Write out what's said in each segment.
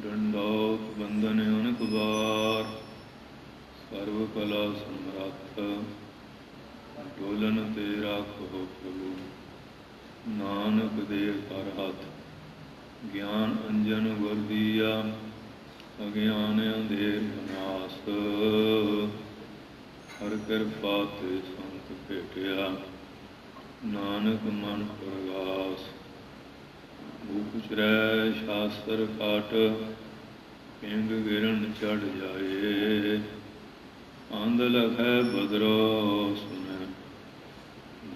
ਡੰਡੌਤ ਬੰਦਨ ਅਨਕ ਵਾਰ, ਸਰਵ ਕਲਾ ਸਮਰੱਥ, ਡੋਲਨ ਤੇ ਰਾਖੋ ਪ੍ਰਭੂ। ਨਾਨਕ ਦੇ ਕਰ ਹੱਥ, ਗਿਆਨ ਅੰਜਨ ਗੁਰ ਦੀਆ, ਅਗਿਆਨ ਅੰਧੇਰ ਵਿਨਾਸ਼। ਹਰ ਕਿਰਪਾ ਤੇ ਸੰਤ ਭੇਟਿਆ, ਨਾਨਕ ਮਨ ਪ੍ਰਗਾਸ। ਉਚਰੈ ਸ਼ਾਸਤਰ ਕਾਟ, ਪਿੰਗ ਗਿਰਨ ਚੜ੍ਹ ਜਾਏ। ਅੰਧ ਲਖੈ ਬਦਰੋ ਸੁਨੈ,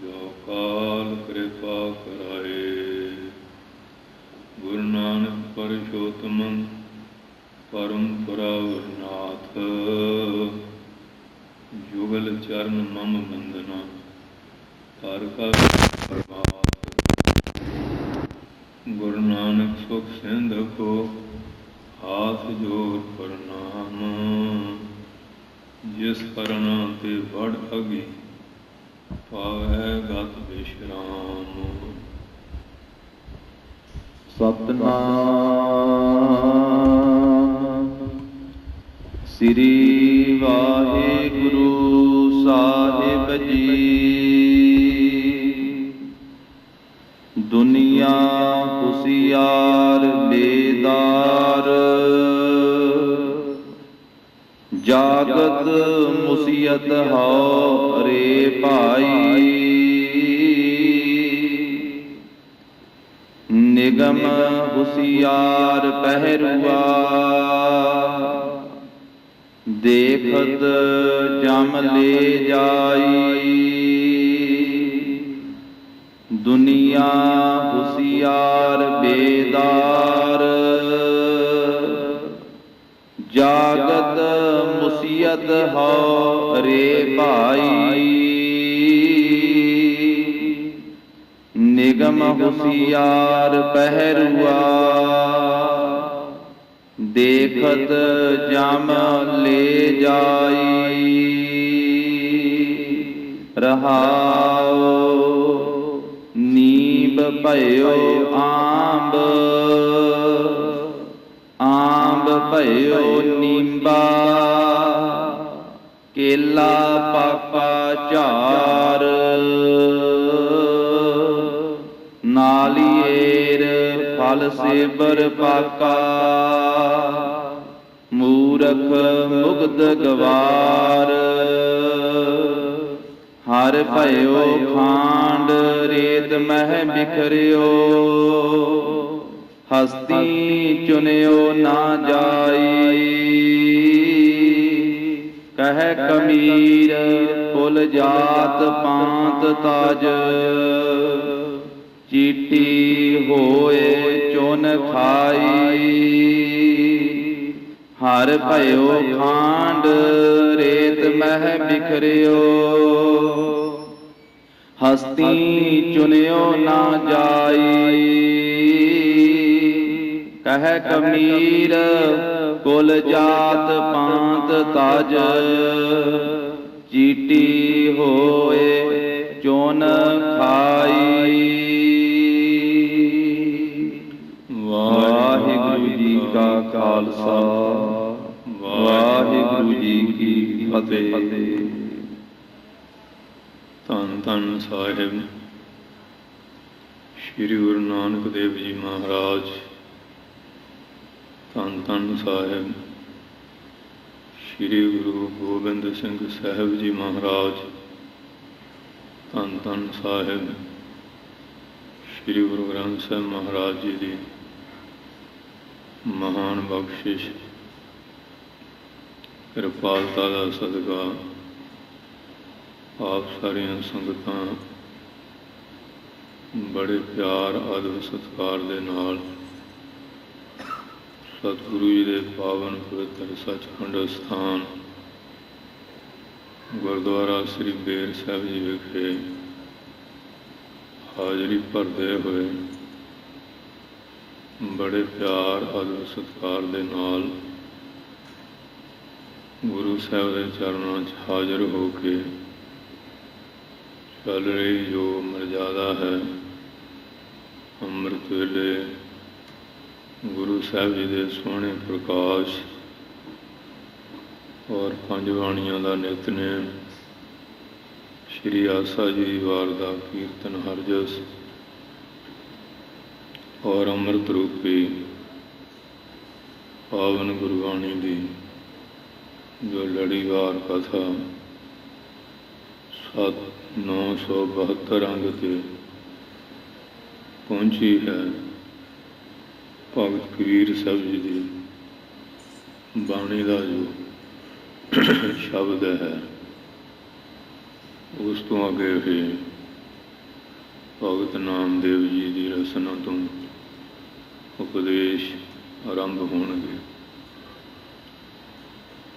ਜੋ ਕਾਲ ਕਿਰਪਾ ਕਰਾਏ। ਗੁਰੂ ਨਾਨਕ ਪਰਸ਼ੋਤਮ, ਪਰਮ ਪੁਰਾਵਰਨਾਥ। ਜੁਗਲ ਚਰਨ ਮਮ ਬੰਦਨਾ, ਹਰ ਕਾ ਪਰਮਾਤ। ਗੁਰੂ ਨਾਨਕ ਸੁਖ ਸਿੰਧ ਕੋ, ਹਾਥ ਜੋੜ ਪ੍ਰਣਾਮ। ਜਿਸ ਕਰਨਾ ਤੇ ਵਡ ਅਗੀ, ਪਾਵੈ ਗਤ ਵਿਸ਼ਰਾਮ। ਸਤਨਾਮ ਸ੍ਰੀ ਵਾਹਿਗੁਰੂ ਸਾਹਿਬ ਜੀ। ਦੁਨੀਆ ਹੁਸ਼ਿਆਰ ਬੇਦਾਰ, ਜਾਗਤ ਮੁਸੀਅਤ ਹਉ ਰੇ ਭਾਈ। ਨਿਗਮ ਹੁਸ਼ਿਆਰ ਪਹਿਰੂਆ, ਦੇਖਤ ਜਮ ਲੈ ਜਾਈ। ਦੁਨੀਆ ਹੁਸ਼ਿਆਰ ਬੇਦਾਰ, ਜਾਗਤ ਮੁਸੀਅਤ ਹਉ ਰੇ ਭਾਈ। ਨਿਗਮ ਹੁਸ਼ਿਆਰ ਪਹਿਰੂਆ, ਦੇਖਤ ਜਮ ਲੈ ਜਾਈ। ਰਹਾਉ ਨੀਂਬ ਭਇਓ ਆਂਬ, ਆਂਬ ਭਇਓ ਨੀਂਬਾ। ਕੇਲਾ ਪਾਕਾ ਝਾਰ, ਨਾਲੀਏਰ ਫਲ ਸੇਬਰ ਪਾਕਾ। ਮੂਰਖ ਮੁਗਧ ਗਵਾਰ, ਹਰ ਭਇਓ ਖਾਂਡ ਰੇਤ ਮਹਿ ਬਿਖਰਿਓ। ਹਸਤੀ ਚੁਨਿਓ ਨਾ ਜਾਈ, ਕਹਿ ਕਮੀਰ ਕੁਲ ਜਾਤ ਪਾਂਤ ਤਾਜ। ਚੀਟੀ ਹੋਏ ਚੁਨ ਖਾਈ, ਹਰ ਭਇਓ ਖਾਂਡ ਰੇਤ ਮਹਿ ਬਿਖਰਿਓ। ਹਸਤੀ ਚੁਨਿਓ ਨਾ ਜਾਈ, ਕਹਿ ਕਮੀਰ ਕੁਲ ਜਾਤ ਪਾਂਤ ਤਾਜ। ਚੀਟੀ ਹੋਏ ਚੁਨ ਖਾਈ। ਵਾਹਿਗੁਰੂ ਜੀ ਕਾ ਖਾਲਸਾ, ਵਾਹਿਗੁਰੂ ਜੀ ਕੀ ਫਤਿਹ। ਧੰਨ ਧੰਨ ਸਾਹਿਬ ਸ੍ਰੀ ਗੁਰੂ ਨਾਨਕ ਦੇਵ ਜੀ ਮਹਾਰਾਜ। ਧੰਨ ਧੰਨ ਸਾਹਿਬ ਸ੍ਰੀ ਗੁਰੂ ਗੋਬਿੰਦ ਸਿੰਘ ਸਾਹਿਬ ਜੀ ਮਹਾਰਾਜ। ਧੰਨ ਧੰਨ ਸਾਹਿਬ ਸ੍ਰੀ ਗੁਰੂ ਗ੍ਰੰਥ ਸਾਹਿਬ ਮਹਾਰਾਜ ਜੀ ਦੀ ਮਹਾਨ ਬਖਸ਼ਿਸ਼। ਕਿਰਪਾਲਤਾ ਦਾ ਸਦਕਾ ਆਪ ਸਾਰੀਆਂ ਸੰਗਤਾਂ ਬੜੇ ਪਿਆਰ ਆਦਰ ਸਤਿਕਾਰ ਦੇ ਨਾਲ ਸਤਿਗੁਰੂ ਜੀ ਦੇ ਪਾਵਨ ਪਵਿੱਤਰ ਸੱਚਖੰਡ ਸਥਾਨ ਗੁਰਦੁਆਰਾ ਸ੍ਰੀ ਬੇਰ ਸਾਹਿਬ ਜੀ ਵਿਖੇ ਹਾਜ਼ਰੀ ਭਰਦੇ ਹੋਏ ਬੜੇ ਪਿਆਰ ਆਦਰ ਸਤਿਕਾਰ ਦੇ ਨਾਲ ਗੁਰੂ ਸਾਹਿਬ ਦੇ ਚਰਨਾਂ 'ਚ ਹਾਜ਼ਰ ਹੋ ਕੇ ਚੱਲ ਰਹੀ ਜੋ ਮਰਜ਼ਾਦਾ ਹੈ ਅੰਮ੍ਰਿਤ ਵੇਲੇ ਗੁਰੂ ਸਾਹਿਬ ਜੀ ਦੇ ਸੋਹਣੇ ਪ੍ਰਕਾਸ਼ ਔਰ ਪੰਜ ਬਾਣੀਆਂ ਦਾ ਨਿਤਨੇਮ, ਸ਼੍ਰੀ ਆਸਾ ਜੀ ਵਾਰ ਦਾ ਕੀਰਤਨ ਹਰਜਸ ਔਰ ਅੰਮ੍ਰਿਤ ਰੂਪੀ ਪਾਵਨ ਗੁਰਬਾਣੀ ਦੀ ਜੋ ਲੜੀਵਾਰ ਕਥਾ 972 ਅੰਗ ਤੇ ਪਹੁੰਚੀ ਹੈ। ਭਗਤ ਕਬੀਰ ਸਾਹਿਬ ਜੀ ਦੀ ਬਾਣੀ ਦਾ ਜੋ ਸ਼ਬਦ ਹੈ, ਉਸ ਤੋਂ ਅੱਗੇ ਹੀ ਭਗਤ ਨਾਮਦੇਵ ਜੀ ਦੀ ਰਚਨਾ ਤੋਂ ਉਪਦੇਸ਼ ਆਰੰਭ ਹੋਣਗੇ।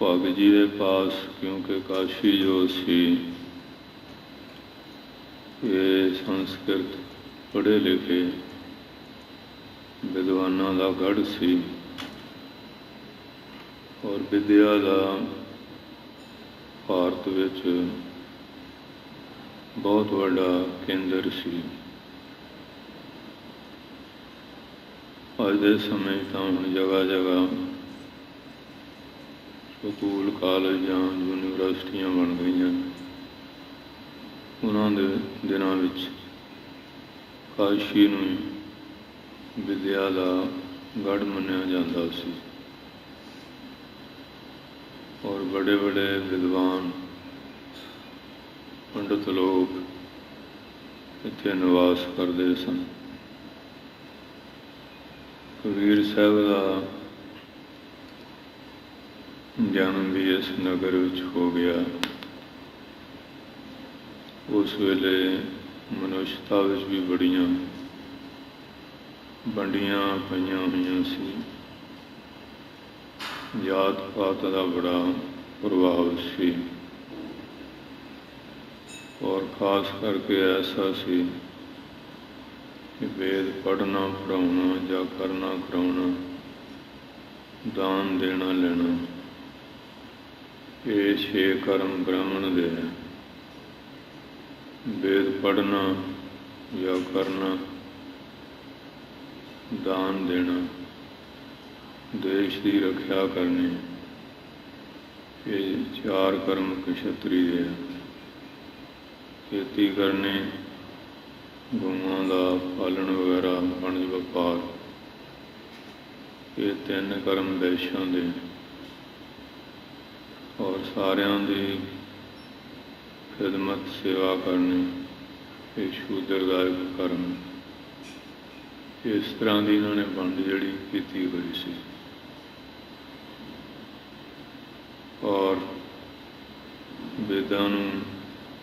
ਭਗਤ ਜੀ ਦੇ ਪਾਸ ਕਿਉਂਕਿ ਕਾਸ਼ੀ ਜੋ ਸੀ ਇਹ ਸੰਸਕ੍ਰਿਤ ਪੜ੍ਹੇ ਲਿਖੇ ਵਿਦਵਾਨਾਂ ਦਾ ਗੜ੍ਹ ਸੀ ਔਰ ਵਿਦਿਆ ਦਾ ਭਾਰਤ ਵਿੱਚ ਬਹੁਤ ਵੱਡਾ ਕੇਂਦਰ ਸੀ। ਅੱਜ ਦੇ ਸਮੇਂ ਤਾਂ ਹੁਣ ਜਗ੍ਹਾ ਜਗ੍ਹਾ ਸਕੂਲ, ਕਾਲਜ ਜਾਂ ਯੂਨੀਵਰਸਿਟੀਆਂ ਬਣ ਗਈਆਂ। ਉਹਨਾਂ ਦੇ ਦਿਨਾਂ ਵਿੱਚ ਕਾਸ਼ੀ ਨੂੰ ਵਿਦਿਆ ਦਾ ਗੜ੍ਹ ਮੰਨਿਆ ਜਾਂਦਾ ਸੀ ਔਰ ਬੜੇ ਬੜੇ ਵਿਦਵਾਨ ਪੰਡਤ ਲੋਕ ਇੱਥੇ ਨਿਵਾਸ ਕਰਦੇ ਸਨ। ਕਬੀਰ ਸਾਹਿਬ ਦਾ ਜਨਮ ਵੀ ਇਸ ਨਗਰ ਵਿੱਚ ਹੋ ਗਿਆ। ਉਸ ਵੇਲੇ ਮਨੁੱਖਤਾ ਵਿੱਚ ਵੀ ਬੜੀਆਂ ਵੰਡੀਆਂ ਪਈਆਂ ਹੋਈਆਂ ਸੀ। ਜਾਤ ਪਾਤ ਦਾ ਬੜਾ ਪ੍ਰਭਾਵ ਸੀ ਔਰ ਖਾਸ ਕਰਕੇ ਐਸਾ ਸੀ ਕਿ ਵੇਦ ਪੜ੍ਹਨਾ ਪੜ੍ਹਾਉਣਾ ਜਾਂ ਕਰਨਾ ਕਰਾਉਣਾ, ਦਾਨ ਦੇਣਾ ਲੈਣਾ, ਇਹ 6 ਕਰਮ ਬ੍ਰਾਹਮਣ ਦੇ ਹੈ। ਵੇਦ ਪੜ੍ਹਨਾ ਜਾਂ ਕਰਨਾ, ਦਾਨ ਦੇਣਾ, ਦੇਸ਼ ਦੀ ਰੱਖਿਆ ਕਰਨੀ, ਇਹ 4 ਕਰਮ ਕਸ਼ਤਰੀ ਦੇ ਹੈ। ਖੇਤੀ ਕਰਨੀ, ਗਊਆਂ ਦਾ ਪਾਲਣ ਵਗੈਰਾ, ਵਣਜ ਵਪਾਰ, ਇਹ 3 ਕਰਮ ਵੈਸ਼ਾਂ ਦੇ ਔਰ ਸਾਰਿਆਂ ਦੀ ਖਿਦਮਤ ਸੇਵਾ ਕਰਨੀ, ਇਹ ਸ਼ੂਦਰ ਦਾ ਇੱਕ ਕਰਮ। ਇਸ ਤਰ੍ਹਾਂ ਦੀ ਇਹਨਾਂ ਨੇ ਵੰਡ ਜਿਹੜੀ ਕੀਤੀ ਹੋਈ ਸੀ ਔਰ ਵੇਦਾਂ ਨੂੰ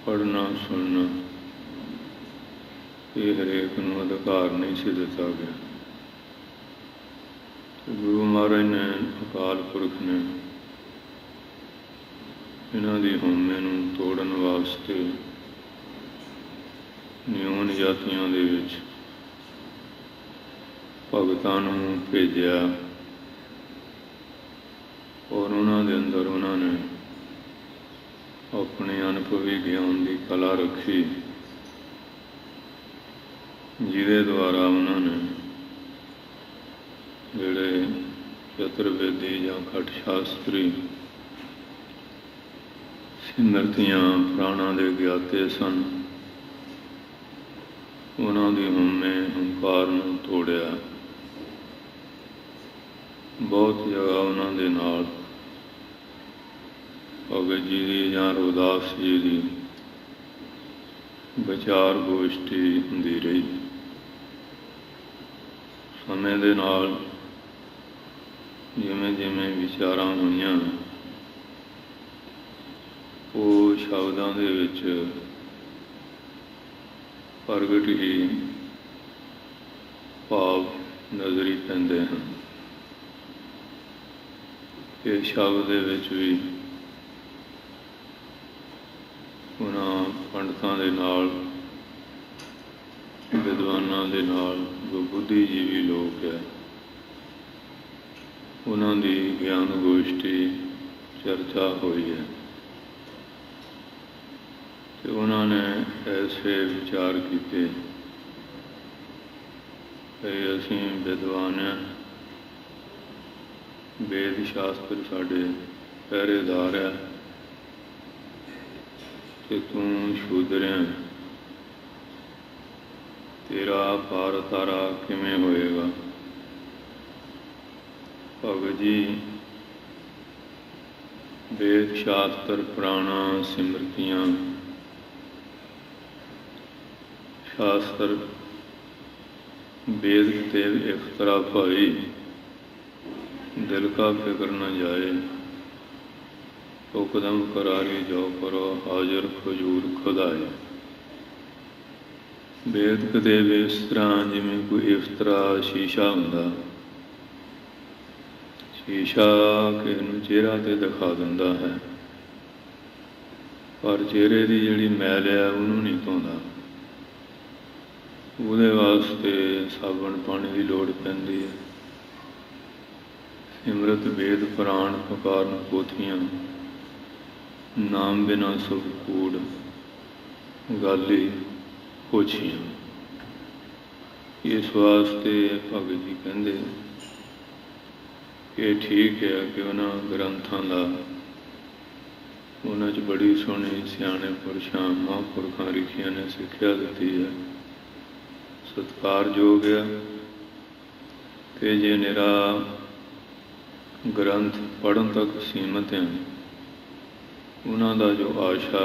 ਪੜ੍ਹਨਾ ਸੁਣਨਾ ਇਹ ਹਰੇਕ ਨੂੰ ਅਧਿਕਾਰ ਨਹੀਂ ਸੀ ਦਿੱਤਾ ਗਿਆ। ਗੁਰੂ ਮਹਾਰਾਜ ਨੇ, ਅਕਾਲ ਪੁਰਖ ਨੇ ਇਹਨਾਂ ਦੀ ਹਉਮੈ ਨੂੰ ਤੋੜਨ ਵਾਸਤੇ ਨਿਉਨ ਜਾਤੀਆਂ ਦੇ ਵਿੱਚ ਭਗਤਾਂ ਨੂੰ ਭੇਜਿਆ ਔਰ ਉਹਨਾਂ ਦੇ ਅੰਦਰ ਉਹਨਾਂ ਨੇ ਆਪਣੇ ਅਨੁਭਵੀ ਗਿਆਨ ਦੀ ਕਲਾ ਰੱਖੀ, ਜਿਹਦੇ ਦੁਆਰਾ ਉਹਨਾਂ ਨੇ ਜਿਹੜੇ ਚਤੁਰਵੇਦੀ ਜਾਂ ਖਟ ਸ਼ਾਸਤਰੀ ਸਿਮਰਤੀਆਂ ਪ੍ਰਾਣਾਂ ਦੇ ਗਿਆਤੇ ਸਨ, ਉਹਨਾਂ ਦੀ ਹਉਮੈ ਹੰਕਾਰ ਨੂੰ ਤੋੜਿਆ। ਬਹੁਤ ਜਗ੍ਹਾ ਉਹਨਾਂ ਦੇ ਨਾਲ ਭਗਤ ਜੀ ਦੀ ਜਾਂ ਰਵਿਦਾਸ ਜੀ ਦੀ ਵਿਚਾਰ ਗੋਸ਼ਟੀ ਹੁੰਦੀ ਰਹੀ। ਸਮੇਂ ਦੇ ਨਾਲ ਜਿਵੇਂ ਜਿਵੇਂ ਵਿਚਾਰਾਂ ਹੋਈਆਂ, ਉਹ ਸ਼ਬਦਾਂ ਦੇ ਵਿੱਚ ਪ੍ਰਗਟ ਹੀ ਭਾਵ ਨਜ਼ਰੀ ਪੈਂਦੇ ਹਨ। ਇਹ ਸ਼ਬਦ ਦੇ ਵਿੱਚ ਵੀ ਉਹਨਾਂ ਪੰਡਤਾਂ ਦੇ ਨਾਲ, ਵਿਦਵਾਨਾਂ ਦੇ ਨਾਲ, ਜੋ ਬੁੱਧੀਜੀਵੀ ਲੋਕ ਹੈ, ਉਹਨਾਂ ਦੀ ਗਿਆਨ ਗੋਸ਼ਟੀ ਚਰਚਾ ਹੋਈ ਹੈ ਤੇ ਉਹਨਾਂ ਨੇ ਐਸੇ ਵਿਚਾਰ ਕੀਤੇ ਕਿ ਅਸੀਂ ਵਿਦਵਾਨ ਹਾਂ वेद शास्त्र साढ़े पहरेदार है कि तू शूद्र है, तेरा पार तारा किमें होएगा। भगत जी वेद शास्त्र पुराणा सिमरतियाँ शास्त्र वेद ते इफ्तरा भाई दिल का फिक्र न जाए, तो कदम करारी जो करो हाजिर खजूर खुदाए। वेद कदे भी इस तरह जिमें कोई इफ्तरा शीशा हुंदा, शीशा किसी नूं चेहरा ते दिखा दिंदा है, पर चेहरे की जिहड़ी मैल है उन्होंने नहीं धोंदा। ਉਹਦੇ वास्ते साबण पानी की लोड़ पैंदी है। सिमरत वेद पुराण पकारण पोथियां, नाम बिना सुख कूड़ गाली पोछियां। इस वास्ते भगत जी कहते कि ठीक है कि उन्होंने ग्रंथों का उन्होंने बड़ी सोहनी सियाणे पुरुषों महापुरखों ऋषियों ने सिक्ख्या दी है, सत्कारयोग है कि जे निरा ग्रंथ पढ़न तक सीमित हैं, उन्हों जो आशा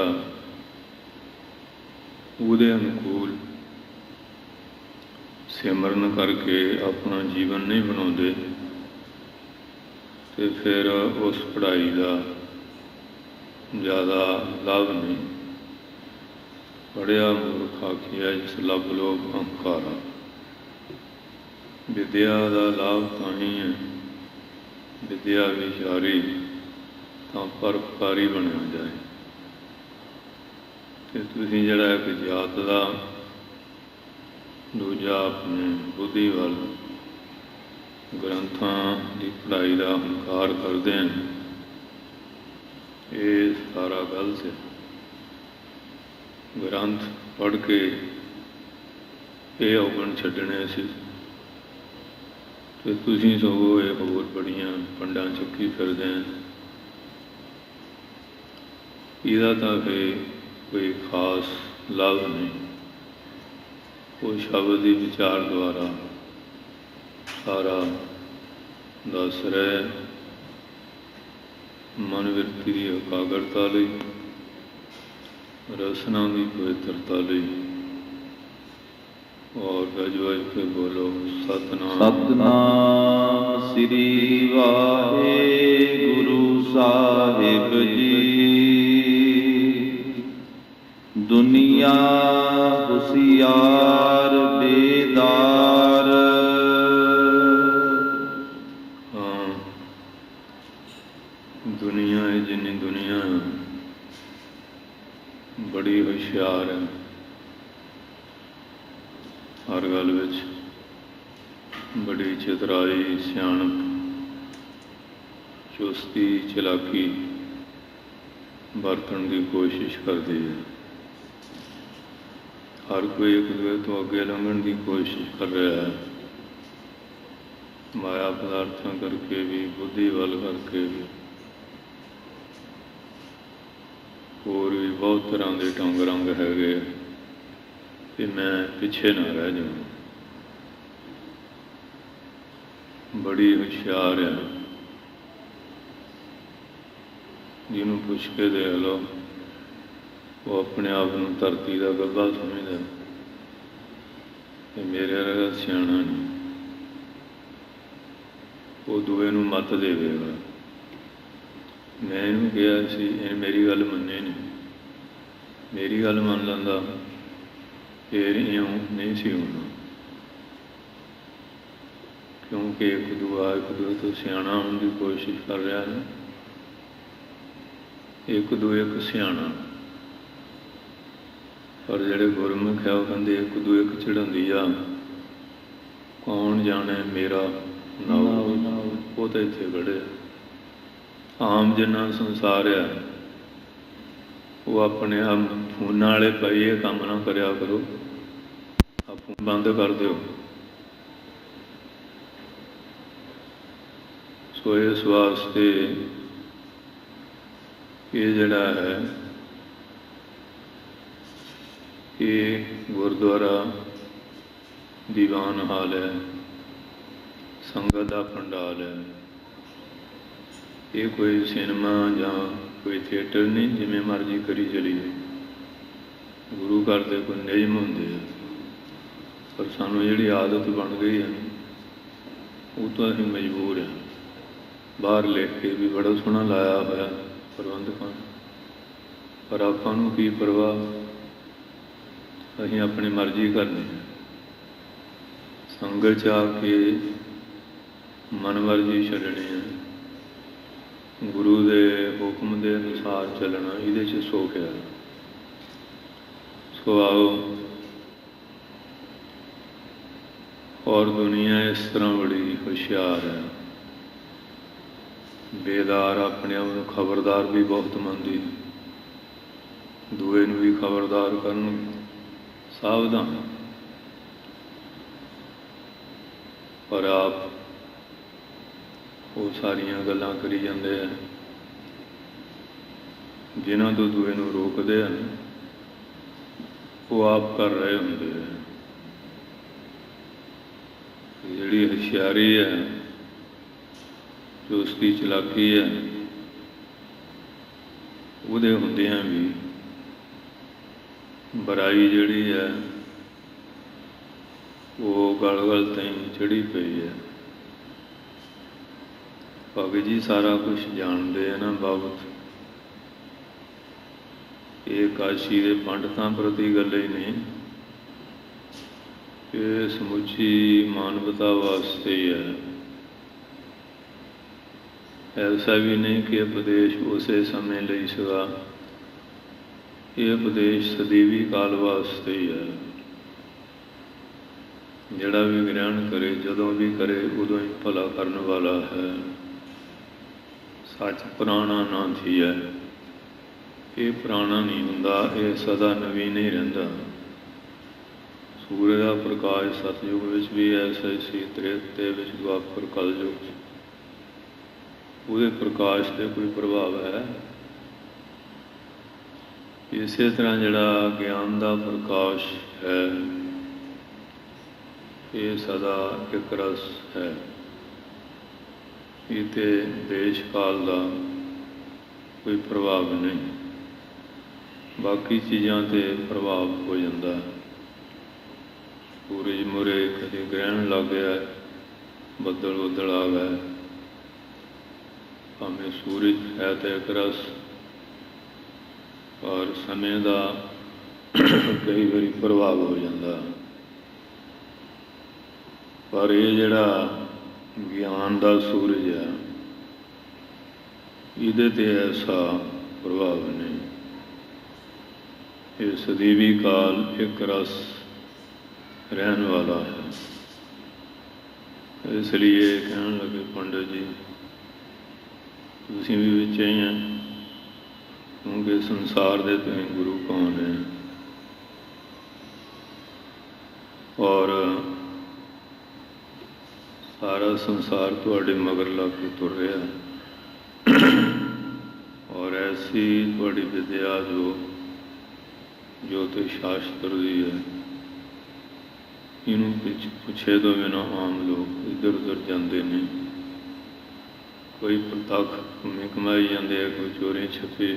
उहदे अनुकूल सिमरन करके अपना जीवन नहीं बनाते, तो फिर उस पढ़ाई का ज़्यादा लाभ नहीं। पढ़िया मूर्ख आखिया जिस लब लोभ अहंकारा। विद्या का लाभ तो ही है, विद्या विचारी तो परोपकारी बनया जाए। तो तुसीं जिहड़ा एक जात का दूजा अपने बुद्धि वाल ग्रंथों की पढ़ाई का हंकार करते हैं, ये सारा गलत है। ग्रंथ पढ़ के ये अवगुण छड्डने सी, तो तुसीं सगों ये होर बड़ियां पंडां चुक्की फिरदे हैं। इहदा तां कोई खास लाभ नहीं। वो शब्द की विचार द्वारा सारा दस रहे, मन वृत्ति की एकाग्रता लई, रसना की पवित्रता लई। और गज वज के बोलो सतनाम सतनाम श्री वाहेगुरु साहिब जी। दुनिया हुशियार बेदार, हाँ दुनिया है जिन्नी दुनिया बड़ी होशियार है, हर गल विच बड़ी चतुराई सियाणप चुस्ती चलाकी बरतन की कोशिश करती है। हर कोई एक दूसरे तो अगे लंघन की कोशिश कर रहा है, माया पदार्थों करके भी, बुद्धि वाल करके भी, और भी बहुत तरह के ढंग रंग है कि मैं पिछे ना रह जाऊँ। बड़ी होशियार है, जिन्हों पुछ के देख लो वो अपने आप को धरती का गल्ला समझदा कि मेरे वर्गा सियाणा नहीं। वो दूए नूं मत देवेगा। मैं इन्हूं कहा सी, इन्हें मेरी गल मन्नी नहीं, मेरी गल मन लैंदा फिर इउं नहीं सी होना, क्योंकि एक दूए तो सियाणा होने की कोशिश कर रहा है। एक दूए एक सियाणा, पर जिहड़े गुरमुख है वो कहते एक दूए एक चढ़ाती आ, कौन जाने मेरा नाव। वो तो इत्थे खड़े आम जिन्ना संसार है, वो अपने आप फोन वाले भाई ये काम ना करया करो, आप फोन बंद कर दो। सो इस वास्ते ये जड़ा है ये गुरुद्वारा दीवान हाल है, संगत का पंडाल है। ये कोई सिनेमा या कोई थिएटर नहीं, जिमें मर्जी करी चलीए। गुरु घर के कोई नियम होंगे, पर सानू जिहड़ी आदत बन गई है वो तो असीं मजबूर हैं। बाहर लिख के भी बड़ा सोहना लाया होया प्रबंधकों ने, पर आपां नूं की परवाह, असीं अपनी मर्जी करनी है। संगत च आके मन मर्जी छड्डनी है, गुरु के हुक्म के अनुसार चलना, ये सुख है। सो आओ, और दुनिया इस तरह बड़ी होशियार है, बेदार, अपने आप को खबरदार भी बहुत मंदी, दूए नूं भी खबरदार करन, सावधान। पर आप वो सारिया गल्लां करी जाते हैं जिन्हों तो दूए नूं रोकते हैं, वो आप कर रहे होंगे हैं। जिहड़ी होशियारी है, जो उसकी चलाकी है, उहदे हुंदियां भी बुराई जिहड़ी है वो गल गल तई चढ़ी पई है। भगत जी सारा कुछ जानते हैं ना बाबत, ये काशी के पंडितां प्रति गल ही नहीं, ये समुची मानवता वास्ते ही है। ऐसा भी नहीं कि उपदेश उसे समय ਲਈ ਸੀਗਾ, ये उपदेश सदीवी काल वास्ते ही है। ਜਿਹੜਾ भी ग्रहण करे, जदों भी करे, उदों ही भला करने वाला है। सच पुराना ना थी है, ये पुराना नहीं हुंदा, ये सदा नवीन ही रहिंदा। सूर्य का प्रकाश सतयुग विच भी ऐसा ही सी, त्रेते विच, द्वापर, कलयुग, उहदे प्रकाश से कोई प्रभाव है। इसे तरह जिहड़ा ज्ञान का प्रकाश है, ये सदा एक रस है। इते देश काल का कोई प्रभाव नहीं, बाकी चीज़ों से प्रभाव हो जाता। सूरज मुरे कभी ग्रहण लग गया, बदल बदल आ गए, भावें सूरज है तो एक रस, और समय का कई बार प्रभाव हो जाता। पर ये जिहड़ा ज्ञान का सूरज है, इहदे ते ऐसा प्रभाव नहीं। ये सदीवी काल एक रस रहने वाला है। इसलिए कहने लगे पंडित जी, तुसीं भी विच ही हैं, क्योंकि संसार दे तुसीं गुरु कौन है, और सारा संसार तुहाडे मगर लग के तुर रहा है। और ऐसी तुहाडी विद्या जो तो शास्त्र दी है, इनू पुछे तो बिना आम लोग इधर उधर जाते नहीं। कोई प्रतख घूमी कमाई जाते हैं, कोई चोरी छपी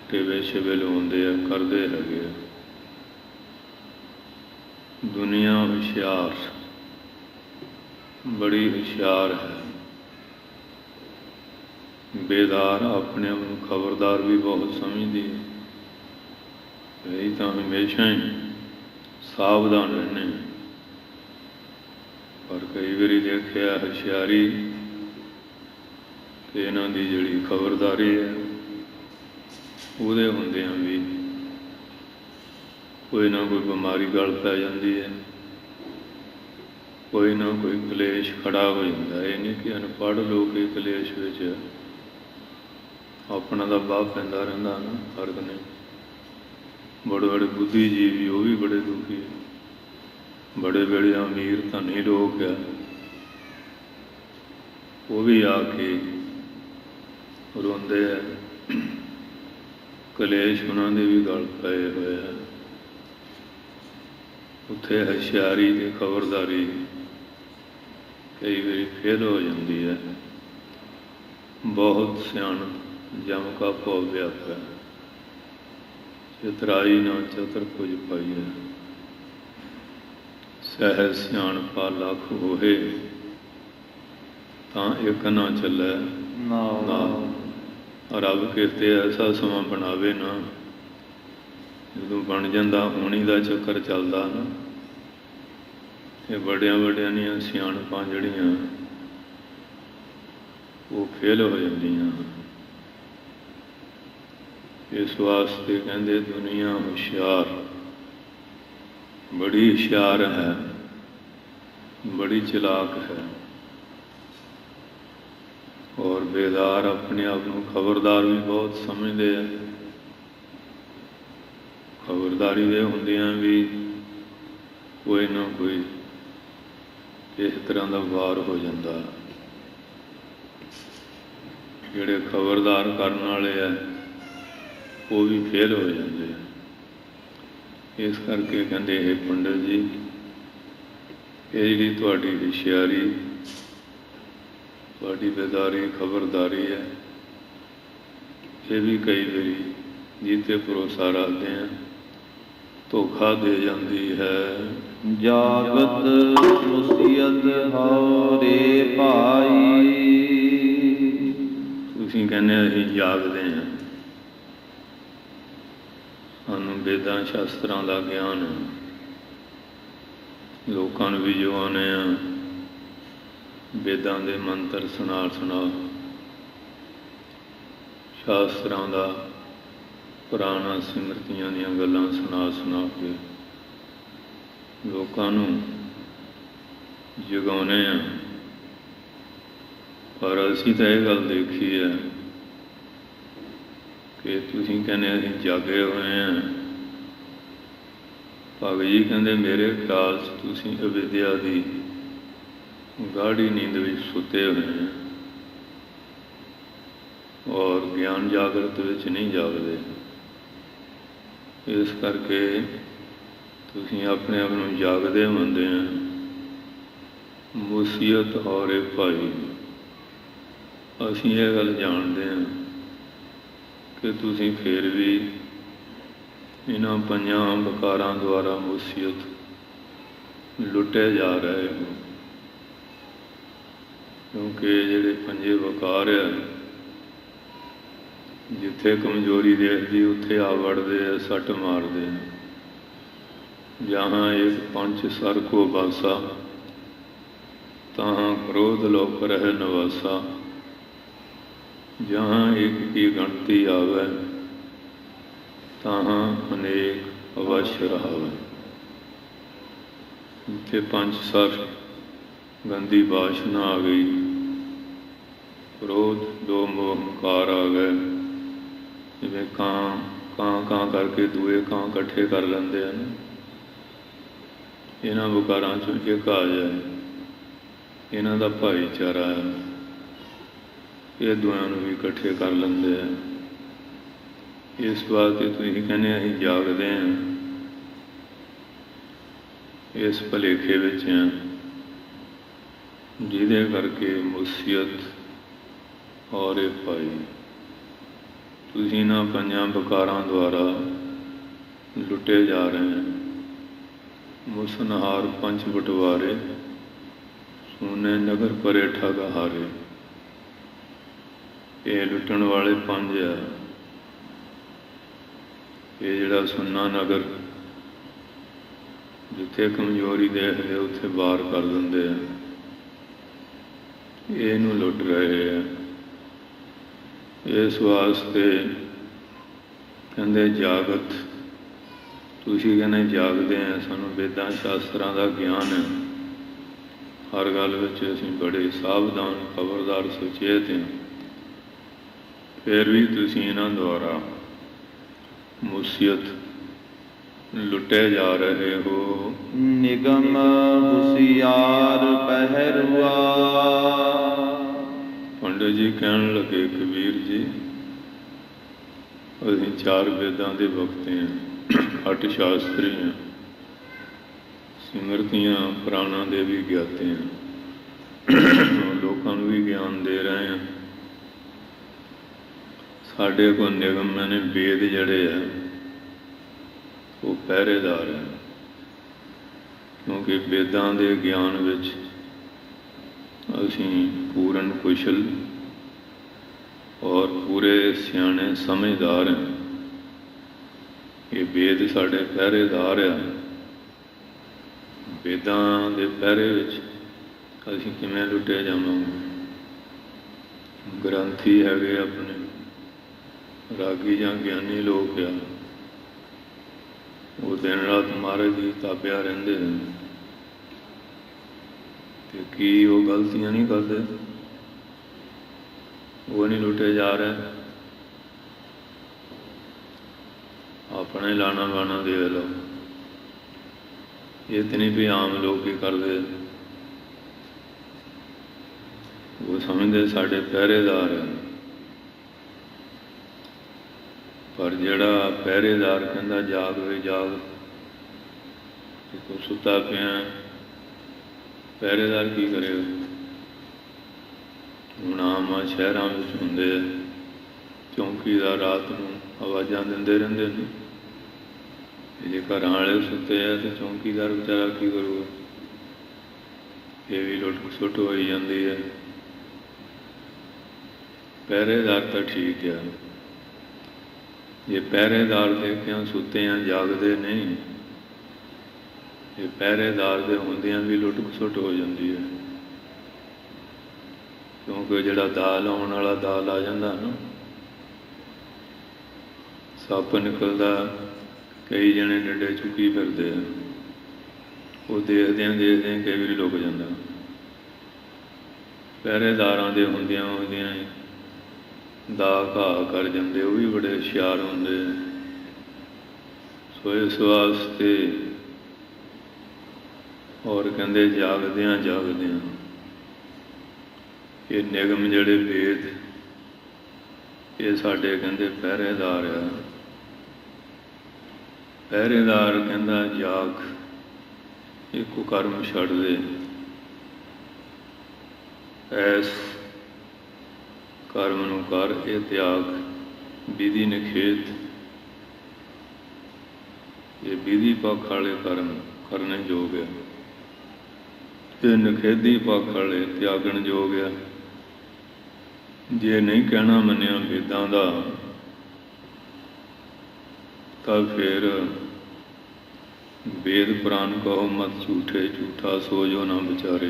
टेवे छेवे लवाते हैं, करते है। दुनिया होशियार, बड़ी होशियार है, बेदार, अपने आप को खबरदार भी बहुत समझती है। यही तो हमेशा ही सावधान रहने। पर कई बार देखा होशियारी कि इन्हों की जी खबरदारी है, उहदे हुंदियां भी कोई ना कोई बीमारी गल पै जाती है, कोई ना कोई कलेश खड़ा हो जाता है। ये नहीं कि अनपढ़ लोग ये कलेश विच अपना तो बाह पैंदा रहिंदा ना, फर्क नहीं। बड़े बड़े बुद्धिजीवी वो भी बड़े दुखी है, बड़े बड़े अमीर धनी लोग है, ਉਹ ਵੀ ਆ ਕੇ ਰੋਂਦੇ ਆ। ਕਲੇਸ਼ ਉਹਨਾਂ ਦੇ ਵੀ ਗਲ ਪਏ ਹੋਏ ਆ। ਉੱਥੇ ਹੁਸ਼ਿਆਰੀ ਤੇ ਖਬਰਦਾਰੀ ਕਈ ਵਾਰੀ ਫੇਲ ਹੋ ਜਾਂਦੀ ਹੈ। ਬਹੁਤ ਸਿਆਣਪ ਜਮ ਕਾ ਭਉ ਵਿਆਪੈ, ਚਤਰਾਈ ਨਾ ਚਤਰ ਕੁਝ ਪਾਈਐ। ਸਹਿਜ ਸਿਆਣਪਾ ਲੱਖ ਹੋਏ, ਤਾਂ ਇੱਕ ਨਾ ਚੱਲੈ ਨਾਮ। ਰੱਬ ਕਿਤੇ ਐਸਾ ਸਮਾਂ ਬਣਾਵੇ ਨਾ, ਜਦੋਂ ਬਣ ਜਾਂਦਾ ਹੋਣੀ ਦਾ ਚੱਕਰ ਚੱਲਦਾ ਨਾ, ਇਹ ਵੱਡਿਆਂ ਵੱਡਿਆਂ ਦੀਆਂ ਸਿਆਣਪਾਂ ਜਿਹੜੀਆਂ ਉਹ ਫੇਲ ਹੋ ਜਾਂਦੀਆਂ। ਇਸ ਵਾਸਤੇ ਕਹਿੰਦੇ ਦੁਨੀਆ ਹੁਸ਼ਿਆਰ, ਬੜੀ ਹੁਸ਼ਿਆਰ ਹੈ, ਬੜੀ ਚਲਾਕ ਹੈ। ਔਰ ਬੇਦਾਰ ਆਪਣੇ ਆਪ ਨੂੰ ਖਬਰਦਾਰ ਵੀ ਬਹੁਤ ਸਮਝਦੇ ਆ। ਖਬਰਦਾਰੀ ਦੇ ਹੁੰਦਿਆਂ ਵੀ ਕੋਈ ਨਾ ਕੋਈ ਇਸ ਤਰ੍ਹਾਂ ਦਾ ਵਾਰ ਹੋ ਜਾਂਦਾ। ਜਿਹੜੇ ਖਬਰਦਾਰ ਕਰਨ ਵਾਲੇ ਆ ਉਹ ਵੀ ਫੇਲ ਹੋ ਜਾਂਦੇ ਆ। ਇਸ ਕਰਕੇ ਕਹਿੰਦੇ ਇਹ ਪੰਡਤ ਜੀ, ਇਹ ਜਿਹੜੀ ਤੁਹਾਡੀ ਹੁਸ਼ਿਆਰੀ, ਤੁਹਾਡੀ ਬੇਦਾਰੀ, ਖਬਰਦਾਰੀ ਹੈ, ਇਹ ਵੀ ਕਈ ਵਾਰੀ ਜਿੱਤੇ ਭਰੋਸਾ ਰੱਖਦੇ ਆ ਧੋਖਾ ਦੇ ਜਾਂਦੀ ਹੈ। ਜਾਗਤ ਮੁਸੀਅਤ ਹਉਰੇ ਭਾਈ। ਤੁਸੀਂ ਕਹਿੰਦੇ ਅਸੀਂ ਜਾਗਦੇ ਹਾਂ, ਸਾਨੂੰ ਵੇਦਾਂ ਸ਼ਾਸਤਰਾਂ ਦਾ ਗਿਆਨ ਹੈ, ਲੋਕਾਂ ਨੂੰ ਵੀ ਜਵਾਨੇ ਆ ਵੇਦਾਂ ਦੇ ਮੰਤਰ ਸੁਣਾ ਸ਼ਾਸਤਰਾਂ ਦਾ, ਪੁਰਾਣਾ ਸਿਮਰਤੀਆਂ ਦੀਆਂ ਗੱਲਾਂ ਸੁਣਾ ਕੇ ਲੋਕਾਂ ਨੂੰ ਜਗਾਉਂਦੇ ਆ। ਪਰ ਅਸੀਂ ਤਾਂ ਇਹ ਗੱਲ ਦੇਖੀ ਹੈ ਕਿ ਤੁਸੀਂ ਕਹਿੰਦੇ ਅਸੀਂ ਜਾਗੇ ਹੋਏ ਹਾਂ। ਭਗਤ ਜੀ ਕਹਿੰਦੇ ਮੇਰੇ ਖਿਆਲ 'ਚ ਤੁਸੀਂ ਅਵਿਦਿਆ ਦੀ ਗਾੜੀ ਨੀਂਦ ਵਿੱਚ ਸੁੱਤੇ ਹੋਏ ਆ ਔਰ ਗਿਆਨ ਜਾਗਰਤ ਵਿੱਚ ਨਹੀਂ ਜਾਗਦੇ। ਇਸ ਕਰਕੇ ਤੁਸੀਂ ਆਪਣੇ ਆਪ ਨੂੰ ਜਾਗਦੇ ਮੰਨਦੇ ਆ। ਮੁਸੀਅਤ ਹਉਰੇ ਭਾਈ, ਅਸੀਂ ਇਹ ਗੱਲ ਜਾਣਦੇ ਹਾਂ ਕਿ ਤੁਸੀਂ ਫਿਰ ਵੀ ਇਹਨਾਂ ਪੰਜਾਂ ਵਿਕਾਰਾਂ ਦੁਆਰਾ ਮੁਸੀਅਤ ਲੁੱਟੇ ਜਾ ਰਹੇ ਹੋ। ਕਿਉਂਕਿ ਜਿਹੜੇ ਪੰਜੇ ਵਿਕਾਰ ਆ, ਜਿੱਥੇ ਕਮਜ਼ੋਰੀ ਦੇਖਦੀ ਉੱਥੇ ਆ ਵੜਦੇ ਆ, ਸੱਟ ਮਾਰਦੇ ਆ। ਜਹਾਂ ਇੱਕ ਪੰਚ ਸਰ ਕੋ ਬਾਸਾ, ਤਹਾਂ ਕ੍ਰੋਧ ਲੋਕ ਰਹਿ ਨਿਵਾਸਾ। ਜਹਾਂ ਇੱਕ ਕੀ ਗਣਤੀ ਆਵੈ, ਤਹਾਂ ਅਨੇਕ ਅਵਸ਼ ਰਹਾਵੈ। ਜਿੱਥੇ ਪੰਜ ਸਰ ਗੰਦੀ ਬਾਸ਼ਨਾ ਆ ਗਈ, ਕ੍ਰੋਧ, ਦੋ ਮੋਹ, ਹੰਕਾਰ ਆ ਗਏ। ਜਿਵੇਂ ਕਾਂ ਕਰਕੇ ਦੂਏ ਕਾਂ ਇਕੱਠੇ ਕਰ ਲੈਂਦੇ ਹਨ, ਇਹਨਾਂ ਵਿਕਾਰਾਂ 'ਚੋਂ ਇੱਕ ਆ ਜਾਏ, ਇਹਨਾਂ ਦਾ ਭਾਈਚਾਰਾ ਹੈ, ਇਹ ਦੋਆਂ ਨੂੰ ਵੀ ਇਕੱਠੇ ਕਰ ਲੈਂਦੇ ਆ। ਇਸ ਵਾਸਤੇ ਤੁਸੀਂ ਕਹਿੰਦੇ ਅਸੀਂ ਜਾਗਦੇ ਹਾਂ, ਇਸ ਭੁਲੇਖੇ ਵਿੱਚ ਹਾਂ ਜਿਹਦੇ ਕਰਕੇ ਮੁਸੀਅਤ ਔਰ ਇਹ ਭਾਈ ਤੁਸੀਂ ਇਹਨਾਂ ਪੰਜਾਂ ਵਿਕਾਰਾਂ ਦੁਆਰਾ ਲੁੱਟੇ ਜਾ ਰਹੇ हैं। ਮੁਸਨਹਾਰ ਪੰਜ ਬਟਵਾਰੇ, ਸੋਨੇ ਨਗਰ ਪਰੇ ਠਗ ਹਾਰੇ। ਇਹ ਲੁੱਟਣ ਵਾਲੇ ਪੰਜ ਆ। ਇਹ ਜਿਹੜਾ ਸੁੰਨਾ ਨਗਰ, ਜਿੱਥੇ ਕਮਜ਼ੋਰੀ ਦੇਖਦੇ ਉੱਥੇ ਵਾਰ ਕਰ ਦਿੰਦੇ ਆ, ਇਹਨੂੰ ਲੁੱਟ ਰਹੇ ਆ। ਇਸ ਵਾਸਤੇ ਕਹਿੰਦੇ ਜਾਗਤ, ਤੁਸੀਂ ਕਹਿੰਦੇ ਜਾਗਦੇ ਆ, ਸਾਨੂੰ ਵੇਦਾਂ ਸ਼ਾਸਤਰਾਂ ਦਾ ਗਿਆਨ ਹੈ, ਹਰ ਗੱਲ ਵਿੱਚ ਅਸੀਂ ਬੜੇ ਸਾਵਧਾਨ, ਖਬਰਦਾਰ, ਸੁਚੇਤ ਹਾਂ। ਫਿਰ ਵੀ ਤੁਸੀਂ ਇਹਨਾਂ ਦੁਆਰਾ ਮੁਸੀਅਤ ਲੁੱਟੇ ਜਾ ਰਹੇ ਹੋ। ਨਿਗਮ ਹੁਸ਼ਿਆਰ ਪਹਿਰੂਆ, पंडित जी कहन लगे, कबीर जी असीं 4 वेदां दे वक्ते हैं, 8 शास्त्री हैं, सिमरतियां पुराणां दे भी ज्ञाते हैं, लोकां नूं भी ज्ञान दे रहे हैं। साढ़े को निगम ने वेद जड़े है वो पहरेदार हैं, क्योंकि वेदां दे ज्ञान विच असीं पूर्ण कुशल और पूरे सियाणे समझदार हैं। ये वेद साढ़े पहरेदार हैं। वेदां दे पहरे विच असीं किवें लुटे जावांगे। ग्रंथी हैगे अपने रागी जां ज्ञानी लोग आ, वो दिन रात महाराज दी ताबिया रहिंदे हैं ते की वो गलतियां नहीं करते, वो नहीं लुटे जा रहे। अपने लाना गाना दे लो, ये तो नहीं भी आम लोग ही करते, वो समझते साढ़े पहरेदार हैं। पर जिहड़ा पहरेदार कहता जाग वे जाग, तो सुता पिया पहरेदार की करेगा। हुण आम शहरां विच हुंदे चौकीदार रात नूं आवाज़ां दिंदे रहिंदे ने, जे घर वाले सुते हैं तो चौकीदार बेचारा की करूगा। ये भी लुट खसुट हो जाती है। पहरेदार तो ठीक है, ये पहरेदार देखिया सुते हैं जागते नहीं, ये पहरेदार के होंदियां भी लुट खसुट हो जाती है। क्योंकि जिहड़ा दाल आने वाला दाल आ जाता ना, सप निकलता, कई जने डंडे चुकी फिरते हैं, वो देखद्या देखद्या कई बारी लुक जाता। पहरेदारां दे होंदियां होंदियां दा घाह कर जाते, वो भी बड़े हुशियार होंदे। सो इस वास्ते और कहते जागद्या जागद्या ये निगम जड़े वेद ये साढ़े कहते पहरेदार आ। पहरेदार कहता जाग, एक कर्म छड़ दे, ऐस कर्म नूं कर, ये त्याग, विधि निखेत, ये विधि पक्ष वाले कर्म करने योग है, ये निखेधी पक्ष वाले त्यागण योग है। जे नहीं कहना मनिया वेदां दा तो फिर वेद पुराण कहो मत झूठे, झूठा सो जो ना विचारे।